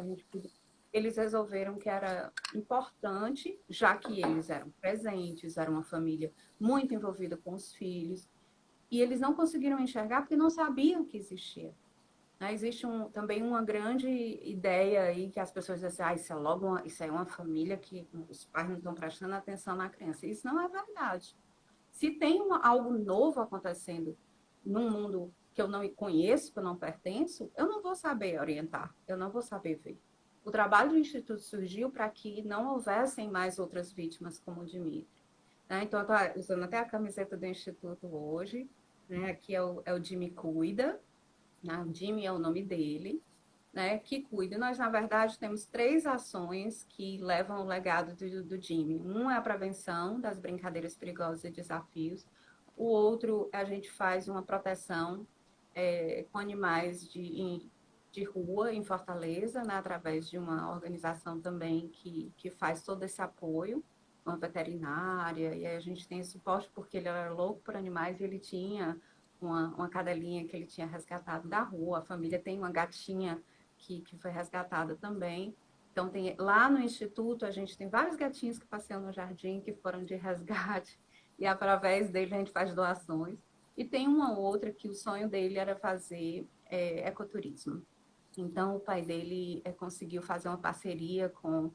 eles resolveram que era importante, já que eles eram presentes, era uma família muito envolvida com os filhos, e eles não conseguiram enxergar porque não sabiam que existia. Existe também uma grande ideia aí que as pessoas dizem assim, isso é uma família que os pais não estão prestando atenção na criança. Isso não é verdade. Se tem algo novo acontecendo num mundo que eu não conheço, que eu não pertenço, eu não vou saber orientar, eu não vou saber ver. O trabalho do Instituto surgiu para que não houvessem mais outras vítimas como o Dimitri. Então, eu estou usando até a camiseta do Instituto hoje. Aqui é o Jimmy Cuida. O Jimmy é o nome dele. né, que cuida. Nós, na verdade, temos 3 ações que levam o legado do Jimmy. Um é a prevenção das brincadeiras perigosas e desafios. O outro, a gente faz uma proteção com animais de rua em Fortaleza, né, através de uma organização também que faz todo esse apoio, uma veterinária, e aí a gente tem esse suporte porque ele era louco por animais e ele tinha uma cadelinha que ele tinha resgatado da rua, a família tem uma gatinha que foi resgatada também. Então, lá no Instituto, a gente tem vários gatinhos que passeiam no jardim, que foram de resgate, e através dele a gente faz doações. E tem uma outra que o sonho dele era fazer ecoturismo. Então, o pai dele conseguiu fazer uma parceria com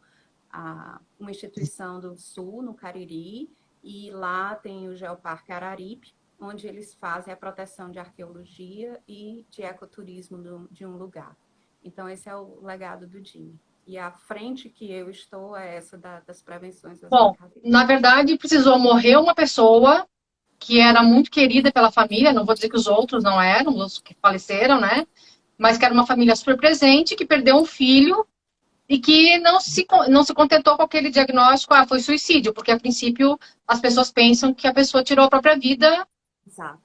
uma instituição do Sul, no Cariri, e lá tem o Geoparque Araripe, onde eles fazem a proteção de arqueologia e de ecoturismo de um lugar. Então, esse é o legado do Jimmy. E a frente que eu estou é essa das prevenções das Bom, brincadeiras. na verdade, precisou morrer uma pessoa que era muito querida pela família, não vou dizer que os outros não eram, os que faleceram, né? Mas que era uma família super presente, que perdeu um filho e que não se contentou com aquele diagnóstico, foi suicídio, porque a princípio as pessoas pensam que a pessoa tirou a própria vida, Exato.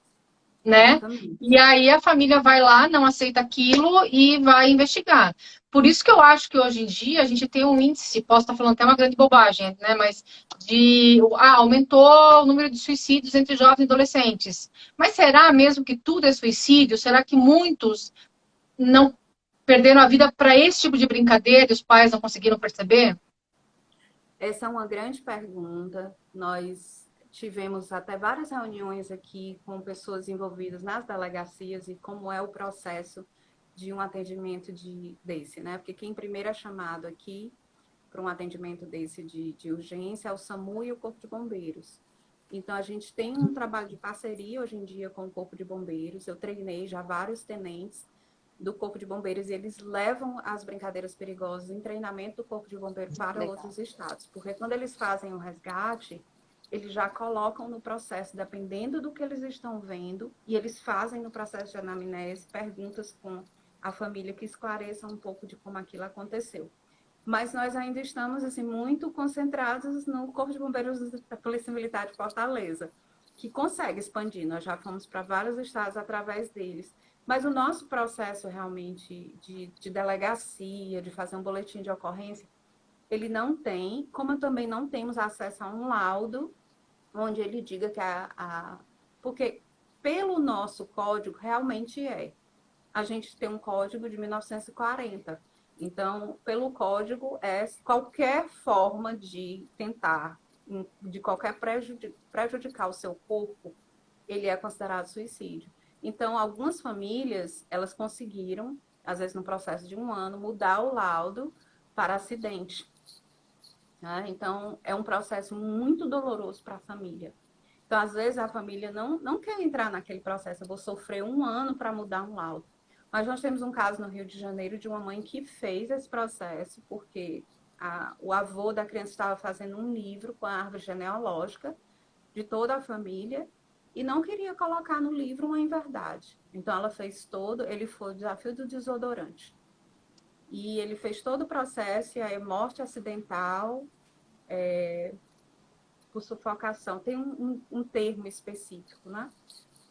né? Exatamente. E aí a família vai lá, não aceita aquilo e vai investigar. Por isso que eu acho que hoje em dia a gente tem um índice, posso estar falando até uma grande bobagem, né? Mas aumentou o número de suicídios entre jovens e adolescentes. Mas será mesmo que tudo é suicídio? Será que muitos não perderam a vida para esse tipo de brincadeira e os pais não conseguiram perceber? Essa é uma grande pergunta. Nós tivemos até várias reuniões aqui com pessoas envolvidas nas delegacias e como é o processo de um atendimento desse, né? Porque quem primeiro é chamado aqui para um atendimento desse de urgência é o SAMU e o Corpo de Bombeiros. Então, a gente tem um trabalho de parceria hoje em dia com o Corpo de Bombeiros. Eu treinei já vários tenentes do Corpo de Bombeiros e eles levam as brincadeiras perigosas em treinamento do Corpo de Bombeiros para outros estados. Porque quando eles fazem o resgate, eles já colocam no processo, dependendo do que eles estão vendo, e eles fazem no processo de anamnese perguntas com a família que esclareçam um pouco de como aquilo aconteceu. Mas nós ainda estamos assim, muito concentrados no Corpo de Bombeiros da Polícia Militar de Fortaleza, que consegue expandir. Nós já fomos para vários estados através deles. Mas o nosso processo realmente de delegacia, de fazer um boletim de ocorrência, ele não tem, como também não temos acesso a um laudo onde ele diga que porque pelo nosso código realmente a gente tem um código de 1940. Então, pelo código, qualquer forma de tentar, de qualquer prejudicar o seu corpo, ele é considerado suicídio. Então, algumas famílias, elas conseguiram, às vezes no processo de 1 ano, mudar o laudo para acidente. Né? Então, é um processo muito doloroso para a família. Então, às vezes, a família não quer entrar naquele processo. Eu vou sofrer 1 ano para mudar um laudo. Mas nós temos um caso no Rio de Janeiro de uma mãe que fez esse processo porque o avô da criança estava fazendo um livro com a árvore genealógica de toda a família e não queria colocar no livro uma inverdade. Então, ela fez ele foi o desafio do desodorante. E ele fez todo o processo, e aí morte acidental por sufocação. Tem um termo específico, né?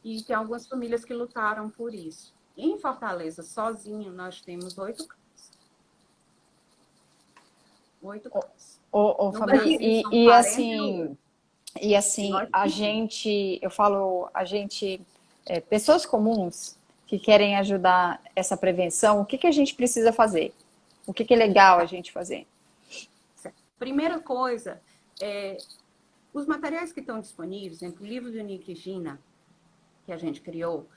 E tem algumas famílias que lutaram por isso. Em Fortaleza, sozinho, nós temos 8 casos. 8 casos. Fabinho, e assim, pessoas comuns que querem ajudar essa prevenção, o que a gente precisa fazer? O que é legal a gente fazer? Primeira coisa, os materiais que estão disponíveis, por exemplo, o livro do Nick Gina, que a gente criou,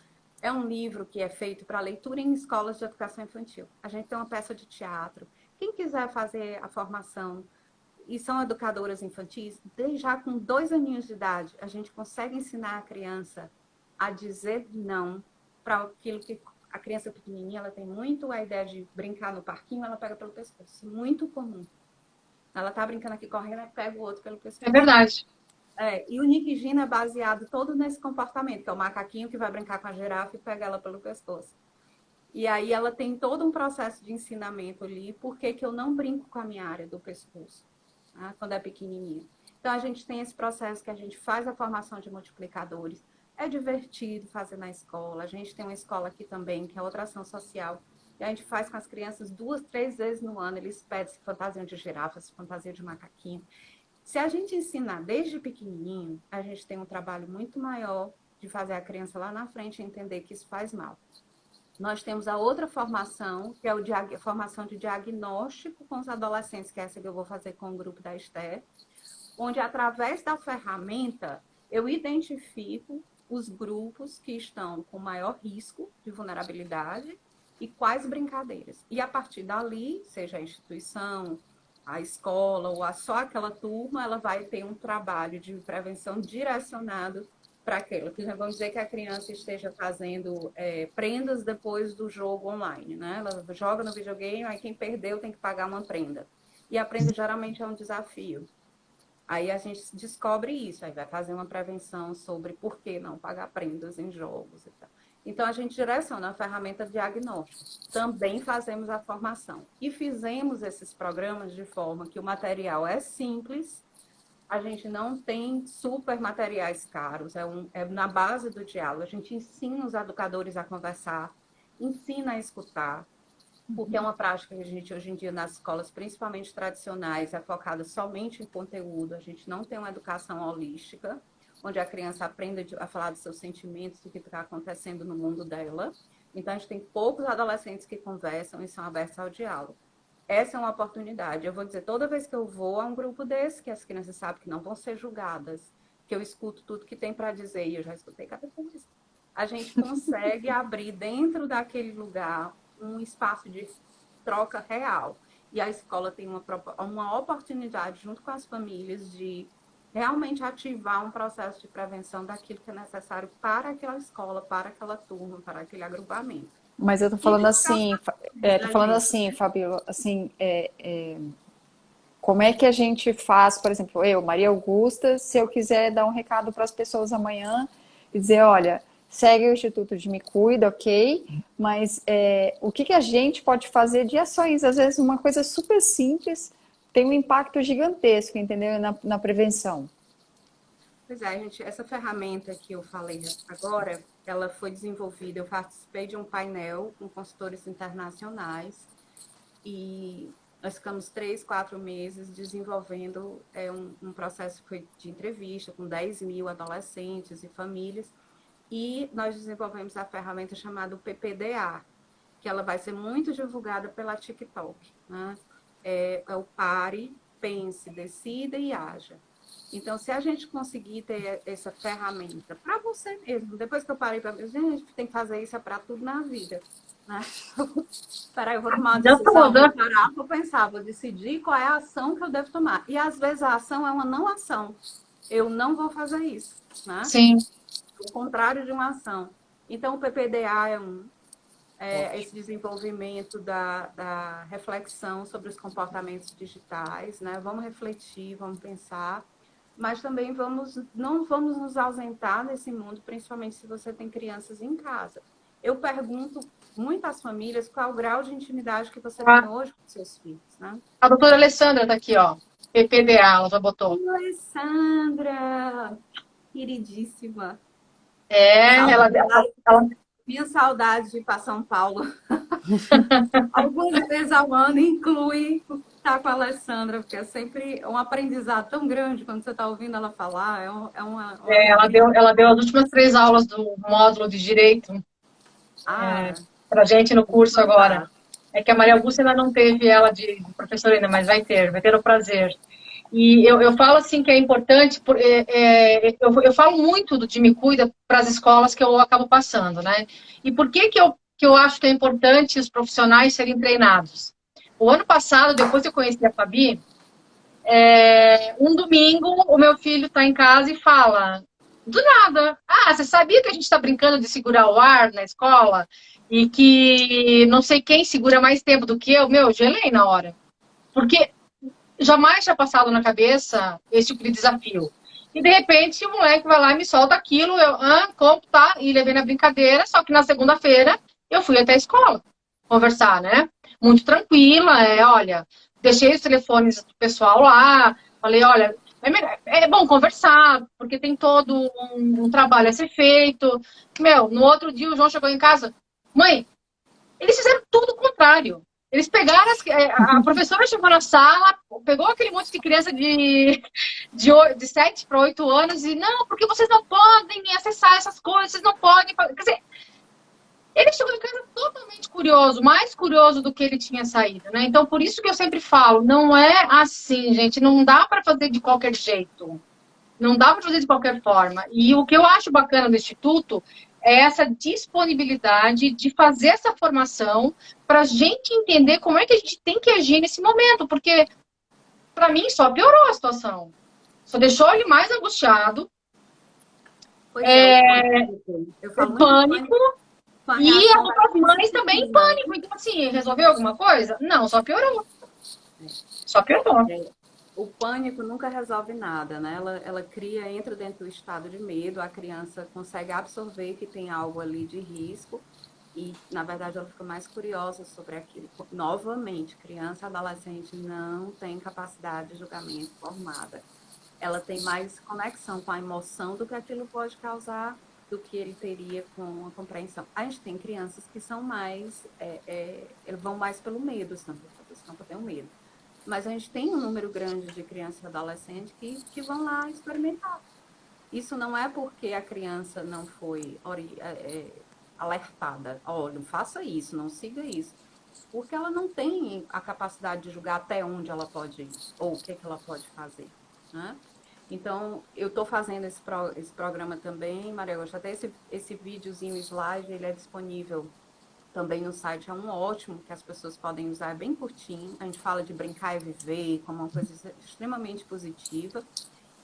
é um livro que é feito para leitura em escolas de educação infantil. A gente tem uma peça de teatro. Quem quiser fazer a formação e são educadoras infantis, já com 2 aninhos de idade, a gente consegue ensinar a criança a dizer não para aquilo que a criança pequenininha, ela tem muito a ideia de brincar no parquinho, ela pega pelo pescoço. Muito comum. Ela tá brincando aqui correndo, ela pega o outro pelo pescoço. É verdade. E o Nick Gina é baseado todo nesse comportamento, que é o macaquinho que vai brincar com a girafa e pega ela pelo pescoço. E aí ela tem todo um processo de ensinamento ali, por que eu não brinco com a minha área do pescoço, tá? Quando é pequenininho. Então a gente tem esse processo que a gente faz a formação de multiplicadores, é divertido fazer na escola, a gente tem uma escola aqui também, que é outra ação social, e a gente faz com as crianças 2, 3 vezes no ano, eles pedem se fantasiam de girafa, se fantasiam de macaquinho. Se a gente ensinar desde pequenininho, a gente tem um trabalho muito maior de fazer a criança lá na frente entender que isso faz mal. Nós temos a outra formação, que é a formação de diagnóstico com os adolescentes, que é essa que eu vou fazer com o grupo da Esther, onde, através da ferramenta, eu identifico os grupos que estão com maior risco de vulnerabilidade e quais brincadeiras. E, a partir dali, seja a instituição, a escola ou só aquela turma, ela vai ter um trabalho de prevenção direcionado para aquilo. Por exemplo, vamos dizer que a criança esteja fazendo prendas depois do jogo online, né? Ela joga no videogame, aí quem perdeu tem que pagar uma prenda. E a prenda geralmente é um desafio. Aí a gente descobre isso, aí vai fazer uma prevenção sobre por que não pagar prendas em jogos e tal. Então, a gente direciona a ferramenta diagnóstico. Também fazemos a formação. E fizemos esses programas de forma que o material é simples, a gente não tem super materiais caros, é na base do diálogo. A gente ensina os educadores a conversar, ensina a escutar, porque é uma prática que a gente, hoje em dia, nas escolas, principalmente tradicionais, é focada somente em conteúdo. A gente não tem uma educação holística, onde a criança aprenda a falar dos seus sentimentos, do que está acontecendo no mundo dela. Então, a gente tem poucos adolescentes que conversam e são abertos ao diálogo. Essa é uma oportunidade. Eu vou dizer, toda vez que eu vou a um grupo desse, que as crianças sabem que não vão ser julgadas, que eu escuto tudo que tem para dizer, e eu já escutei cada coisa, a gente consegue abrir dentro daquele lugar um espaço de troca real. E a escola tem uma oportunidade, junto com as famílias, de realmente ativar um processo de prevenção daquilo que é necessário para aquela escola, para aquela turma, para aquele agrupamento. Mas eu tô falando assim, Fabio, assim, como é que a gente faz, por exemplo, eu, Maria Augusta, se eu quiser dar um recado para as pessoas amanhã e dizer, olha, segue o Instituto de Me Cuida, ok, mas o que a gente pode fazer de ações? Às vezes uma coisa super simples tem um impacto gigantesco, entendeu? Na prevenção. Pois é, gente, essa ferramenta que eu falei agora, ela foi desenvolvida, eu participei de um painel com consultores internacionais e nós ficamos 3, 4 meses desenvolvendo um processo de entrevista com 10 mil adolescentes e famílias e nós desenvolvemos a ferramenta chamada PPDA, que ela vai ser muito divulgada pela TikTok, né? É o Pare, Pense, Decida e Haja. Então, se a gente conseguir ter essa ferramenta para você mesmo, depois que eu parei para ver, gente, tem que fazer isso para tudo na vida, né? Peraí, eu vou tomar uma decisão, vou parar, vou pensar, vou decidir qual é a ação que eu devo tomar. E às vezes a ação é uma não ação. Eu não vou fazer isso, né? Sim. O contrário de uma ação. Então, o PPDA é esse desenvolvimento da reflexão sobre os comportamentos digitais, né? Vamos refletir, vamos pensar, mas também não vamos nos ausentar desse mundo, principalmente se você tem crianças em casa. Eu pergunto muito às famílias qual é o grau de intimidade que você tem hoje com seus filhos, né? A doutora Alessandra está aqui, ó. PPDA, ela já botou. Alessandra, queridíssima. Ela Minha saudade de ir para São Paulo. Algumas vezes ao ano inclui estar com a Alessandra, porque é sempre um aprendizado tão grande quando você está ouvindo ela falar. Ela deu as últimas 3 aulas do módulo de Direito para a gente no curso agora. É que a Maria Augusta ainda não teve ela de professora ainda, mas vai ter o prazer. E eu falo assim que é importante, eu falo muito do de Me Cuida para as escolas que eu acabo passando, né? E por que eu acho que é importante os profissionais serem treinados? O ano passado, depois que eu conheci a Fabi, um domingo o meu filho está em casa e fala, do nada, você sabia que a gente está brincando de segurar o ar na escola? E que não sei quem segura mais tempo do que eu? Eu gelei na hora. Porque jamais tinha passado na cabeça esse tipo de desafio. E, de repente, o moleque vai lá e me solta aquilo. Como tá? E levei na brincadeira. Só que na segunda-feira, eu fui até a escola conversar, né? Muito tranquila, olha, deixei os telefones do pessoal lá, falei, olha, é bom conversar, porque tem todo um trabalho a ser feito. No outro dia o João chegou em casa, mãe, eles fizeram tudo o contrário. Eles pegaram, a professora chegou na sala, pegou aquele monte de criança de 7 para 8 anos e, não, porque vocês não podem acessar essas coisas, vocês não podem... Quer dizer, ele chegou em casa totalmente curioso, mais curioso do que ele tinha saído, né? Então, por isso que eu sempre falo, não é assim, gente, não dá para fazer de qualquer jeito. Não dá para fazer de qualquer forma. E o que eu acho bacana do Instituto é essa disponibilidade de fazer essa formação para a gente entender como é que a gente tem que agir nesse momento. Porque, para mim, só piorou a situação. Só deixou ele mais angustiado. Pois é, eu falo muito pânico. E as outras mães também em pânico. Então, assim, resolveu alguma coisa? Não, só piorou. Só piorou. O pânico nunca resolve nada, né? Ela entra dentro do estado de medo, a criança consegue absorver que tem algo ali de risco e, na verdade, ela fica mais curiosa sobre aquilo. Novamente, criança e adolescente não tem capacidade de julgamento formada. Ela tem mais conexão com a emoção do que aquilo pode causar, do que ele teria com a compreensão. A gente tem crianças que são mais, eles vão mais pelo medo, estão tendo medo. Mas a gente tem um número grande de crianças e adolescentes que vão lá experimentar. Isso não é porque a criança não foi alertada. Olha, não faça isso, não siga isso. Porque ela não tem a capacidade de julgar até onde ela pode ir, ou o que ela pode fazer, né? Então, eu estou fazendo esse programa também, Maria Augusta, até esse videozinho slide, ele é disponível também no site, é um ótimo que as pessoas podem usar, é bem curtinho. A gente fala de brincar e viver como uma coisa extremamente positiva.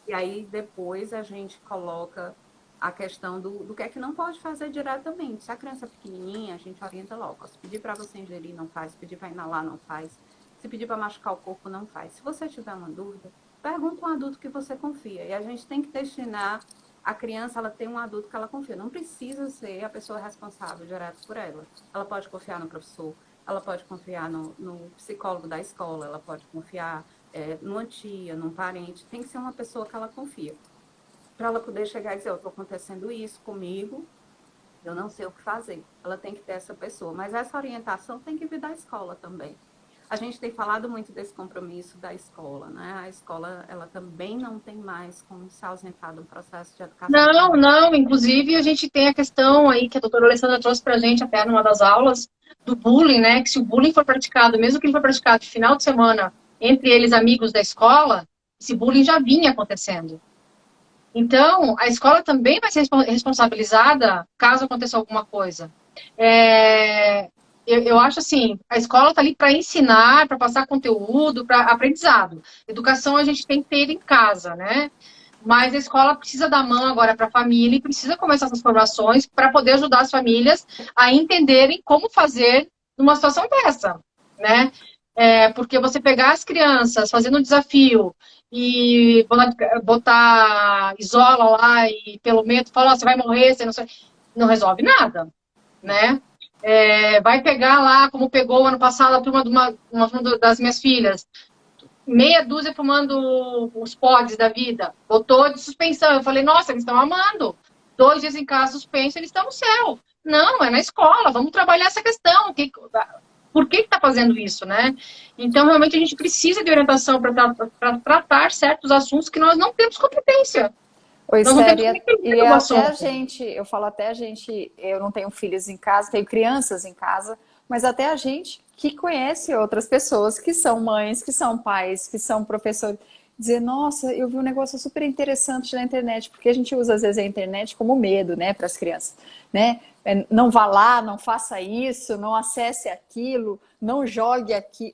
E aí, depois, a gente coloca a questão do que é que não pode fazer diretamente. Se a criança é pequenininha, a gente orienta logo. Se pedir para você ingerir, não faz. Se pedir para inalar, não faz. Se pedir para machucar o corpo, não faz. Se você tiver uma dúvida, pergunta a um adulto que você confia. E a gente tem que destinar... A criança, ela tem um adulto que ela confia. Não precisa ser a pessoa responsável direto por ela. Ela pode confiar no professor, ela pode confiar no psicólogo da escola, ela pode confiar numa tia, num parente. Tem que ser uma pessoa que ela confia. Para ela poder chegar e dizer, estou acontecendo isso comigo, eu não sei o que fazer. Ela tem que ter essa pessoa. Mas essa orientação tem que vir da escola também. A gente tem falado muito desse compromisso da escola, né? A escola, ela também não tem mais como se ausentar do processo de educação. Não. Inclusive, a gente tem a questão aí que a doutora Alessandra trouxe pra gente até numa das aulas, do bullying, né? Que se o bullying for praticado, mesmo que ele for praticado de final de semana, entre eles amigos da escola, esse bullying já vinha acontecendo. Então, a escola também vai ser responsabilizada caso aconteça alguma coisa. Eu acho assim, a escola está ali para ensinar, para passar conteúdo, para aprendizado. Educação a gente tem que ter em casa, né? Mas a escola precisa dar mão agora para a família e precisa começar essas formações para poder ajudar as famílias a entenderem como fazer numa situação dessa, né? Porque você pegar as crianças fazendo um desafio e botar isola lá e pelo menos falar, você vai morrer, você não resolve nada, né? Vai pegar lá, como pegou ano passado a turma uma das minhas filhas, meia dúzia fumando os pods da vida, botou de suspensão. Eu falei, nossa, eles estão amando. 2 dias em casa suspenso, eles estão no céu. Não, é na escola, vamos trabalhar essa questão. Por que está fazendo isso, né? Então, realmente, a gente precisa de orientação para tratar certos assuntos que nós não temos competência. Oi, Esther, e até a gente, eu falo até a gente, eu não tenho filhos em casa, tenho crianças em casa, mas até a gente que conhece outras pessoas que são mães, que são pais, que são professores, dizer, nossa, eu vi um negócio super interessante na internet, porque a gente usa às vezes a internet como medo, né, para as crianças, né? Não vá lá, não faça isso, não acesse aquilo, não jogue aqui,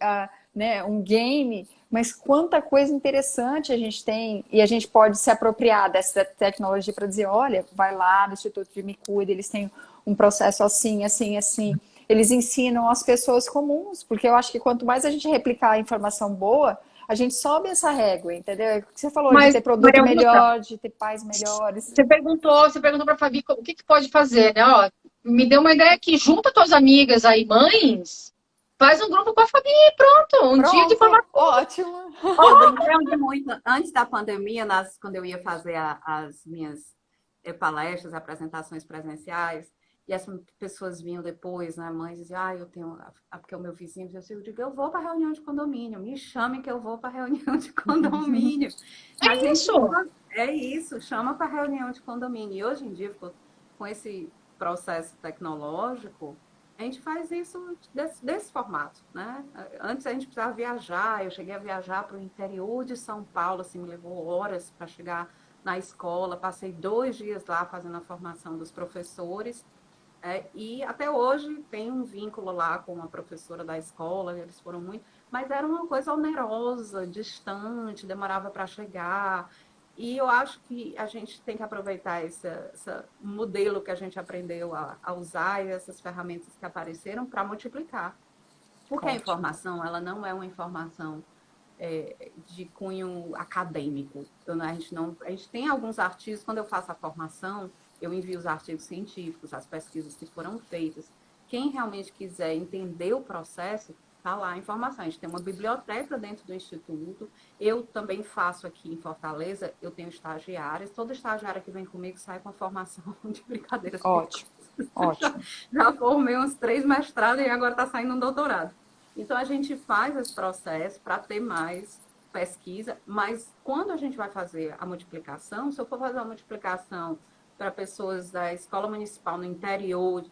né, um game. Mas quanta coisa interessante a gente tem e a gente pode se apropriar dessa tecnologia para dizer, olha, vai lá no Instituto de Me Cuida, eles têm um processo assim, assim, assim. Eles ensinam as pessoas comuns, porque eu acho que quanto mais a gente replicar a informação boa, a gente sobe essa régua, entendeu? Você falou de ter produto melhor, de ter pais melhores. Você perguntou para a Fabi o que pode fazer, né? Ó, me deu uma ideia aqui, junta tuas amigas aí, mães, faz um grupo com a Fabi e pronto, um dia de Pronto, formação. ótimo. Eu brinquei muito antes da pandemia, quando eu ia fazer as minhas palestras, apresentações presenciais, e as pessoas vinham depois, né, mães diziam, eu tenho, porque o meu vizinho dizia, eu digo, eu vou para reunião de condomínio, me chame que eu vou para reunião de condomínio. A gente Isso. é isso, chama para reunião de condomínio. E hoje em dia, com esse processo tecnológico, a gente faz isso desse formato, né? Antes a gente precisava viajar, eu cheguei a viajar para o interior de São Paulo, assim, me levou horas para chegar na escola, passei 2 dias lá fazendo a formação dos professores, e até hoje tem um vínculo lá com uma professora da escola, eles foram muito, mas era uma coisa onerosa, distante, demorava para chegar. E eu acho que a gente tem que aproveitar esse modelo que a gente aprendeu a usar e essas ferramentas que apareceram para multiplicar. Porque a informação, ela não é uma informação de cunho acadêmico. Então, a gente tem alguns artigos, quando eu faço a formação, eu envio os artigos científicos, as pesquisas que foram feitas. Quem realmente quiser entender o processo, está lá a informação. A gente tem uma biblioteca dentro do Instituto. Eu também faço aqui em Fortaleza, eu tenho estagiárias. Todo estagiário que vem comigo sai com a formação de brincadeiras. Ótimo, ótimo. Já formei uns 3 mestrados e agora está saindo um doutorado. Então, a gente faz esse processo para ter mais pesquisa, mas quando a gente vai fazer a multiplicação, se eu for fazer a multiplicação para pessoas da escola municipal no interior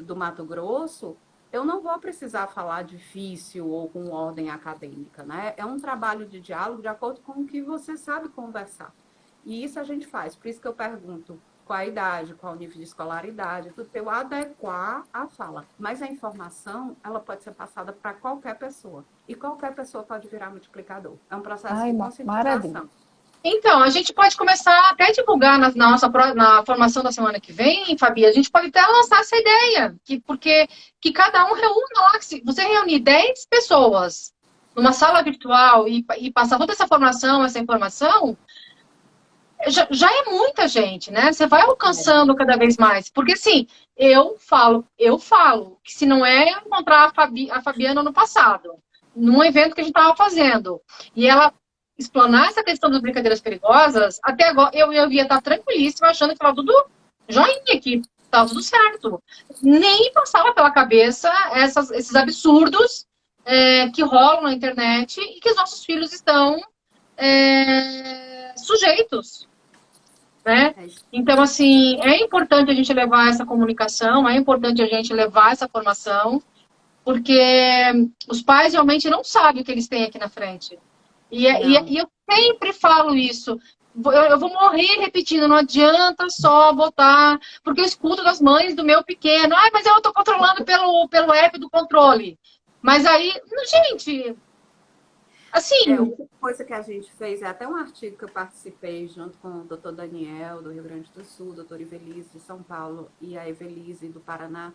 do Mato Grosso, eu não vou precisar falar difícil ou com ordem acadêmica, né? É um trabalho de diálogo de acordo com o que você sabe conversar. E isso a gente faz. Por isso que eu pergunto qual a idade, qual o nível de escolaridade, tudo para eu adequar a fala. Mas a informação, ela pode ser passada para qualquer pessoa. E qualquer pessoa pode virar multiplicador. É um processo de conscientização. Maravilha. Então, a gente pode começar até a divulgar na formação da semana que vem, Fabi, a gente pode até lançar essa ideia, porque cada um reúna lá, se você reunir 10 pessoas numa sala virtual e passar toda essa formação, essa informação, já é muita gente, né? Você vai alcançando cada vez mais. Porque, assim, eu falo que se não é encontrar a Fabiana no passado, num evento que a gente estava fazendo, e ela explanar essa questão das brincadeiras perigosas, até agora eu ia estar tranquilíssima, achando que estava tudo joinha, que estava tudo certo. Nem passava pela cabeça esses absurdos que rolam na internet e que os nossos filhos estão sujeitos. Né? Então, assim, é importante a gente levar essa comunicação, é importante a gente levar essa formação, porque os pais realmente não sabem o que eles têm aqui na frente. E eu sempre falo isso. Eu vou morrer repetindo, não adianta só botar, porque eu escuto das mães do meu pequeno, mas eu estou controlando pelo app do controle. Mas aí, gente, assim... Outra coisa que a gente fez, é até um artigo que eu participei junto com o doutor Daniel, do Rio Grande do Sul, o doutor Ivelise, de São Paulo, e a Evelise, do Paraná.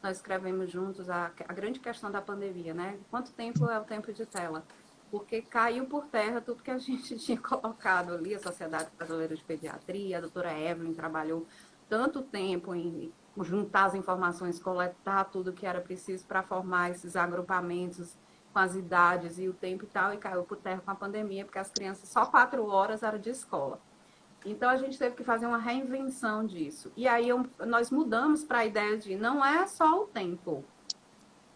Nós escrevemos juntos a grande questão da pandemia, né? Quanto tempo é o tempo de tela? Porque caiu por terra tudo que a gente tinha colocado ali, a Sociedade Brasileira de Pediatria, a doutora Evelyn trabalhou tanto tempo em juntar as informações, coletar tudo que era preciso para formar esses agrupamentos com as idades e o tempo e tal, e caiu por terra com a pandemia, porque as crianças só 4 horas eram de escola. Então, a gente teve que fazer uma reinvenção disso. E aí, nós mudamos para a ideia de não é só o tempo,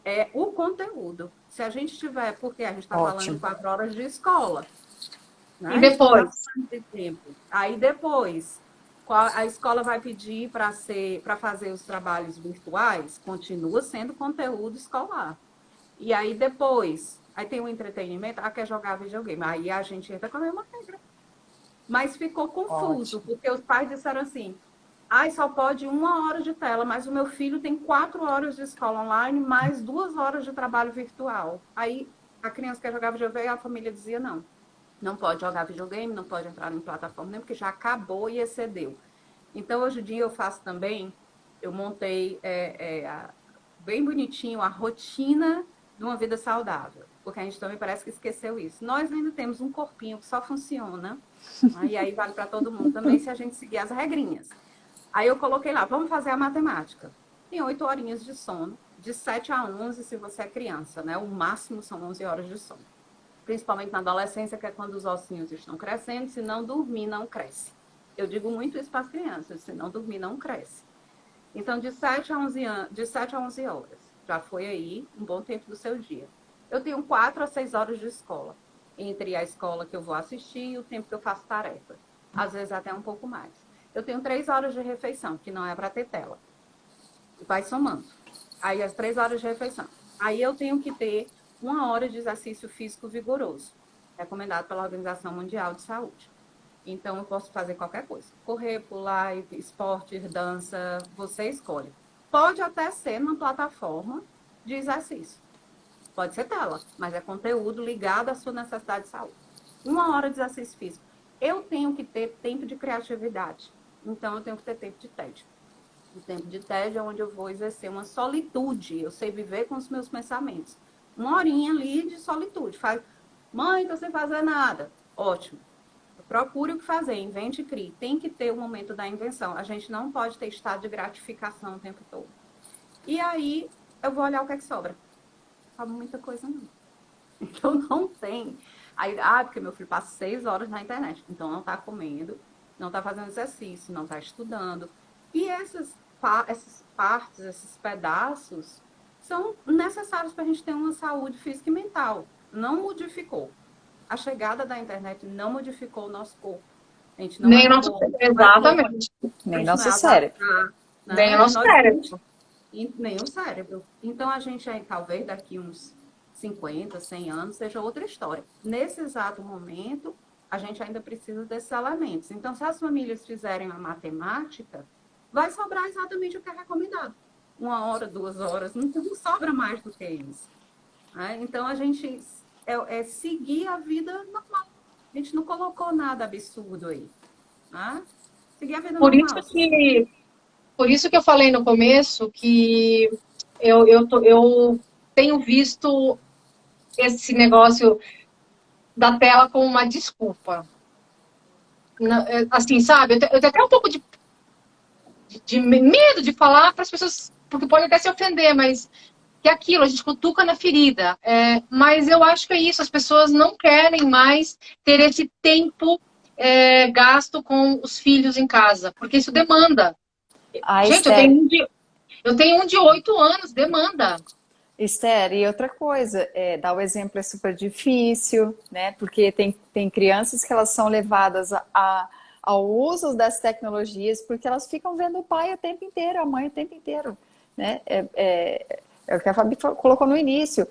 é o conteúdo. Se a gente tiver, porque a gente está falando de 4 horas de escola. Né? E depois? Aí depois, a escola vai pedir para fazer os trabalhos virtuais, continua sendo conteúdo escolar. E aí depois, aí tem o entretenimento, quer jogar videogame. Aí a gente entra com a mesma regra. Mas ficou confuso, porque os pais disseram assim, só pode 1 hora de tela, mas o meu filho tem 4 horas de escola online, mais 2 horas de trabalho virtual. Aí a criança quer jogar videogame e a família dizia não pode jogar videogame, não pode entrar em plataforma, nem porque já acabou e excedeu. Então, hoje em dia eu faço também, eu montei bem bonitinho a rotina de uma vida saudável, porque a gente também parece que esqueceu isso. Nós ainda temos um corpinho que só funciona, e aí vale para todo mundo também se a gente seguir as regrinhas. Aí eu coloquei lá, vamos fazer a matemática. tem 8 horinhas de sono, de 7 a 11 se você é criança, né? O máximo são 11 horas de sono. Principalmente na adolescência, que é quando os ossinhos estão crescendo, se não dormir, não cresce. Eu digo muito isso para as crianças, se não dormir, não cresce. Então, de 7 a 11 horas, já foi aí um bom tempo do seu dia. Eu tenho 4 a 6 horas de escola, entre a escola que eu vou assistir e o tempo que eu faço tarefa. Às vezes até um pouco mais. Eu tenho 3 horas de refeição, que não é para ter tela. Vai somando. Aí as 3 horas de refeição. Aí eu tenho que ter 1 hora de exercício físico vigoroso, recomendado pela Organização Mundial de Saúde. Então eu posso fazer qualquer coisa. Correr, pular, esporte, dança, você escolhe. Pode até ser numa plataforma de exercício. Pode ser tela, mas é conteúdo ligado à sua necessidade de saúde. 1 hora de exercício físico. Eu tenho que ter tempo de criatividade. Então eu tenho que ter tempo de tédio. O tempo de tédio é onde eu vou exercer uma solitude. Eu sei viver com os meus pensamentos. 1 horinha ali de solitude. Mãe, tô sem fazer nada. Ótimo. Procure o que fazer, invente e crie. Tem que ter o momento da invenção. A gente não pode ter estado de gratificação o tempo todo. E aí, eu vou olhar o que é que sobra. Não sabe muita coisa, não. Então, não tem. Aí, porque meu filho passa 6 horas na internet. Então, não tá comendo, não tá fazendo exercício, não tá estudando. E essas partes, esses pedaços, são necessários para a gente ter uma saúde física e mental. Não modificou. A chegada da internet não modificou o nosso corpo. A gente não Nem é o nosso corpo, exatamente. Nem a gente nosso não é cérebro. avatar, Nem né? o nosso cérebro. E nem o cérebro. Então, a gente, talvez daqui uns 50, 100 anos, seja outra história. Nesse exato momento, a gente ainda precisa desses elementos. Então, se as famílias fizerem a matemática, vai sobrar exatamente o que é recomendado. 1 hora, 2 horas, não sobra mais do que isso. Né? Então, a gente seguir a vida normal. A gente não colocou nada absurdo aí. Né? Seguir a vida Por normal. isso que, por isso que eu falei no começo que eu tenho visto esse negócio da tela como uma desculpa. Assim, sabe? Eu tenho até um pouco de medo de falar para as pessoas, porque pode até se ofender, mas que é aquilo, a gente cutuca na ferida. Mas eu acho que é isso, as pessoas não querem mais ter esse tempo gasto com os filhos em casa, porque isso demanda. Gente, Esther, eu tenho um de 8 anos, demanda. Esther, e outra coisa, dar o exemplo é super difícil, né? Porque tem crianças que elas são levadas ao uso das tecnologias porque elas ficam vendo o pai o tempo inteiro, a mãe o tempo inteiro, né? É o que a Fabi colocou no início.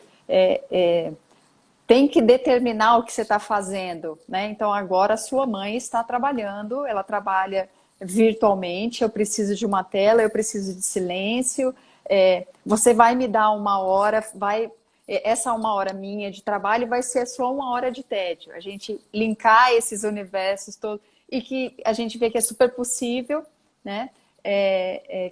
Tem que determinar o que você está fazendo, né? Então agora a sua mãe está trabalhando, ela trabalha virtualmente, eu preciso de uma tela, eu preciso de silêncio, você vai me dar 1 hora, essa 1 hora minha de trabalho vai ser só 1 hora de tédio. A gente linkar esses universos todos e que a gente vê que é super possível, né?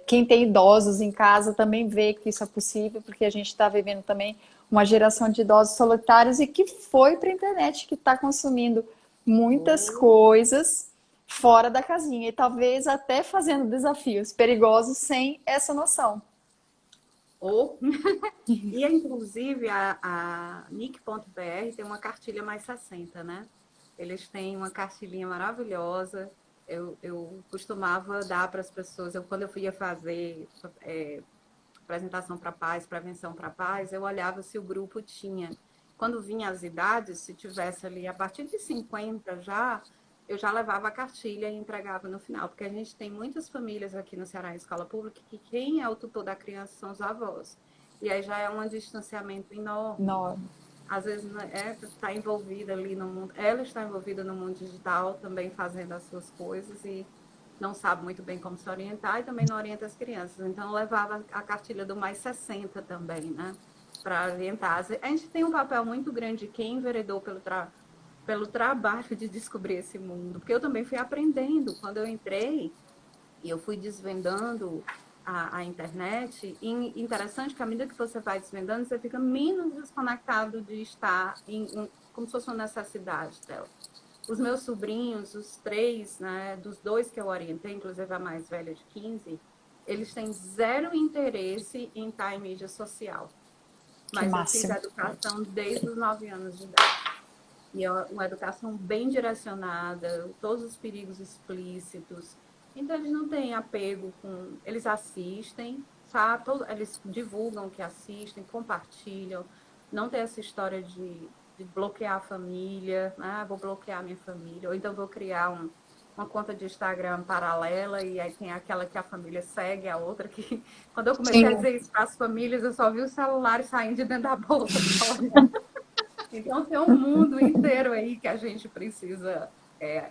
Quem tem idosos em casa também vê que isso é possível, porque a gente está vivendo também uma geração de idosos solitários e que foi para a internet, que está consumindo muitas coisas fora da casinha e talvez até fazendo desafios perigosos sem essa noção. E, inclusive, a Nick.br tem uma cartilha mais 60, né? Eles têm uma cartilhinha maravilhosa. Eu costumava dar para as pessoas, quando eu ia fazer apresentação para paz, prevenção para paz, eu olhava se o grupo tinha. Quando vinha as idades, se tivesse ali a partir de 50 já, eu já levava a cartilha e entregava no final, porque a gente tem muitas famílias aqui no Ceará em escola pública que quem é o tutor da criança são os avós. E aí já é um distanciamento enorme. Às vezes está envolvida ali no mundo, ela está envolvida no mundo digital, também fazendo as suas coisas e não sabe muito bem como se orientar e também não orienta as crianças. Então, eu levava a cartilha do mais 60 também, né? Para orientar. A gente tem um papel muito grande de quem enveredou pelo trabalho de descobrir esse mundo. Porque eu também fui aprendendo. Quando eu entrei e eu fui desvendando a internet, e interessante que à medida que você vai desvendando, você fica menos desconectado de estar como se fosse uma necessidade dela. Os meus sobrinhos, os 3, né, dos 2 que eu orientei, inclusive a mais velha de 15, eles têm zero interesse em estar em mídia social. Mas eu fiz educação desde os 9 anos de idade. E é uma educação bem direcionada, todos os perigos explícitos. Então, eles não têm apego com... Eles assistem, sabe? Eles divulgam o que assistem, compartilham. Não tem essa história de bloquear a família. Ah, vou bloquear a minha família. Ou então vou criar uma conta de Instagram paralela e aí tem aquela que a família segue, a outra que... Quando eu comecei a dizer isso para as famílias, eu só vi os celulares saindo de dentro da bolsa. Então, tem um mundo inteiro aí que a gente precisa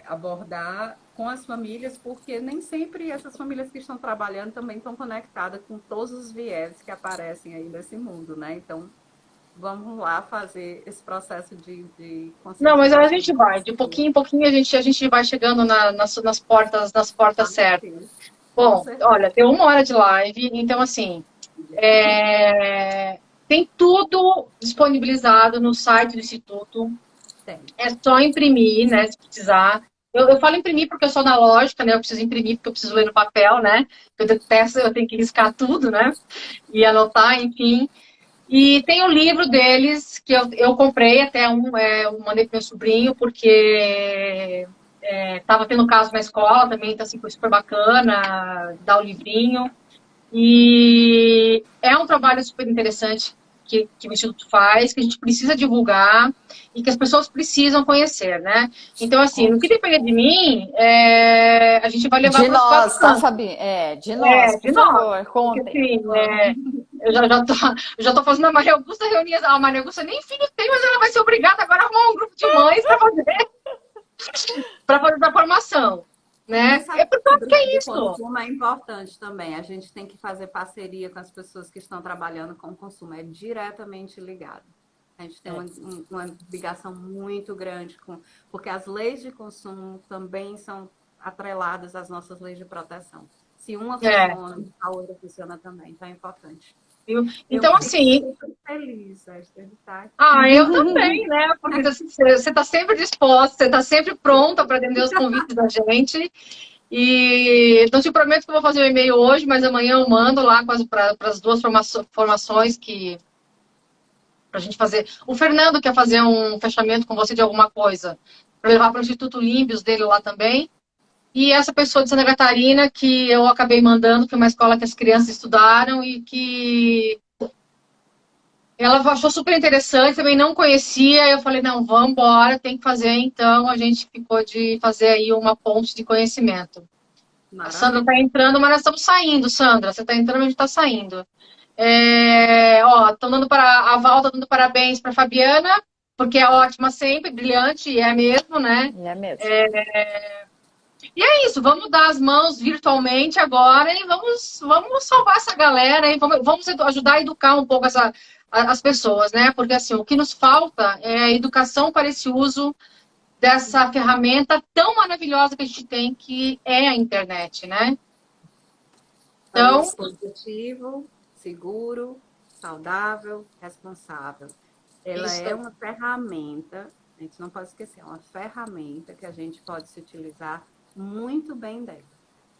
abordar com as famílias, porque nem sempre essas famílias que estão trabalhando também estão conectadas com todos os viés que aparecem aí nesse mundo, né? Então, vamos lá fazer esse processo de Não, mas a gente vai, de pouquinho em pouquinho a gente vai chegando nas portas certas. Bom, olha, tem 1 hora de live, então assim, tem tudo disponibilizado no site do Instituto. É só imprimir, né, se precisar. Eu falo imprimir porque eu sou analógica, né? Eu preciso imprimir porque eu preciso ler no papel, né? Eu detesto, eu tenho que riscar tudo, né? E anotar, enfim. E tem o livro deles, que eu comprei até eu mandei pro meu sobrinho, porque estava tendo caso na escola também, então assim, foi super bacana dar o livrinho. E é um trabalho super interessante que o Instituto faz, que a gente precisa divulgar e que as pessoas precisam conhecer, né? Então, assim, no que depender de mim, a gente vai levar de nós, tá, Fabi? De nós, por favor, contem. Porque, assim, eu já tô fazendo a Maria Augusta reunir. A Maria Augusta nem filho tem, mas ela vai ser obrigada agora a arrumar um grupo de mães para fazer a formação. Né? Porque é isso. O consumo é importante também. A gente tem que fazer parceria com as pessoas que estão trabalhando com o consumo. É diretamente ligado. A gente tem uma ligação muito grande porque as leis de consumo também são atreladas às nossas leis de proteção. Se uma funciona, a outra funciona também. Então é importante. Então, assim... Estou feliz, Esther. Eu também, né? Porque você está sempre disposta, você está sempre pronta para atender os convites da gente. E não te prometo que eu vou fazer o e-mail hoje, mas amanhã eu mando lá para as 2 formações que... para a gente fazer. O Fernando quer fazer um fechamento com você de alguma coisa, para levar para o Instituto Límbios dele lá também. E essa pessoa de Santa Catarina que eu acabei mandando, que é uma escola que as crianças estudaram e que ela achou super interessante, também não conhecia. Eu falei, não, vamos embora, tem que fazer. Então, a gente ficou de fazer aí uma ponte de conhecimento. Maravilha. A Sandra está entrando, mas nós estamos saindo, Sandra. Você está entrando, a gente está saindo. Estão dando a Val está dando parabéns para a Fabiana, porque é ótima sempre, brilhante, e é mesmo, né? E é mesmo. E é isso, vamos dar as mãos virtualmente agora e vamos salvar essa galera e vamos ajudar a educar um pouco as pessoas, né? Porque assim, o que nos falta é a educação para esse uso dessa ferramenta tão maravilhosa que a gente tem, que é a internet, né? Então, dispositivo, seguro, saudável, responsável. Ela é uma ferramenta, a gente não pode esquecer, é uma ferramenta que a gente pode se utilizar muito bem dela.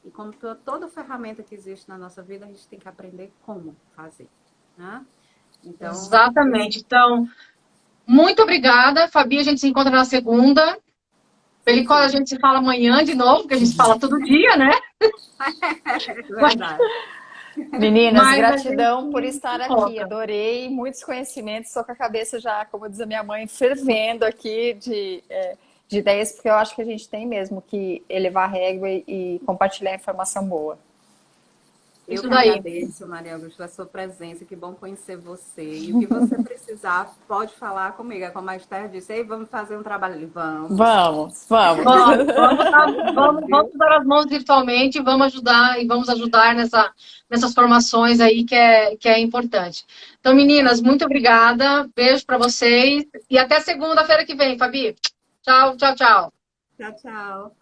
E como toda ferramenta que existe na nossa vida, a gente tem que aprender como fazer, né? Então, exatamente. Então, muito obrigada, Fabi. A gente se encontra na segunda. Pelicola, a gente se fala amanhã de novo, porque a gente fala todo dia, né? Verdade. Meninas, gratidão por estar aqui. Adorei, muitos conhecimentos. Estou com a cabeça já, como diz a minha mãe, fervendo aqui de ideias, porque eu acho que a gente tem mesmo que elevar a régua e compartilhar informação boa. Eu que agradeço, Maria Augusta, a sua presença. Que bom conhecer você. E o que você precisar, pode falar comigo. É como a Esther disse, ei, vamos fazer um trabalho ali. Vamos dar as mãos virtualmente, vamos ajudar nessas formações aí que é importante. Então, meninas, muito obrigada. Beijo para vocês. E até segunda-feira que vem, Fabi. Tchau, tchau, tchau. Tchau, tchau.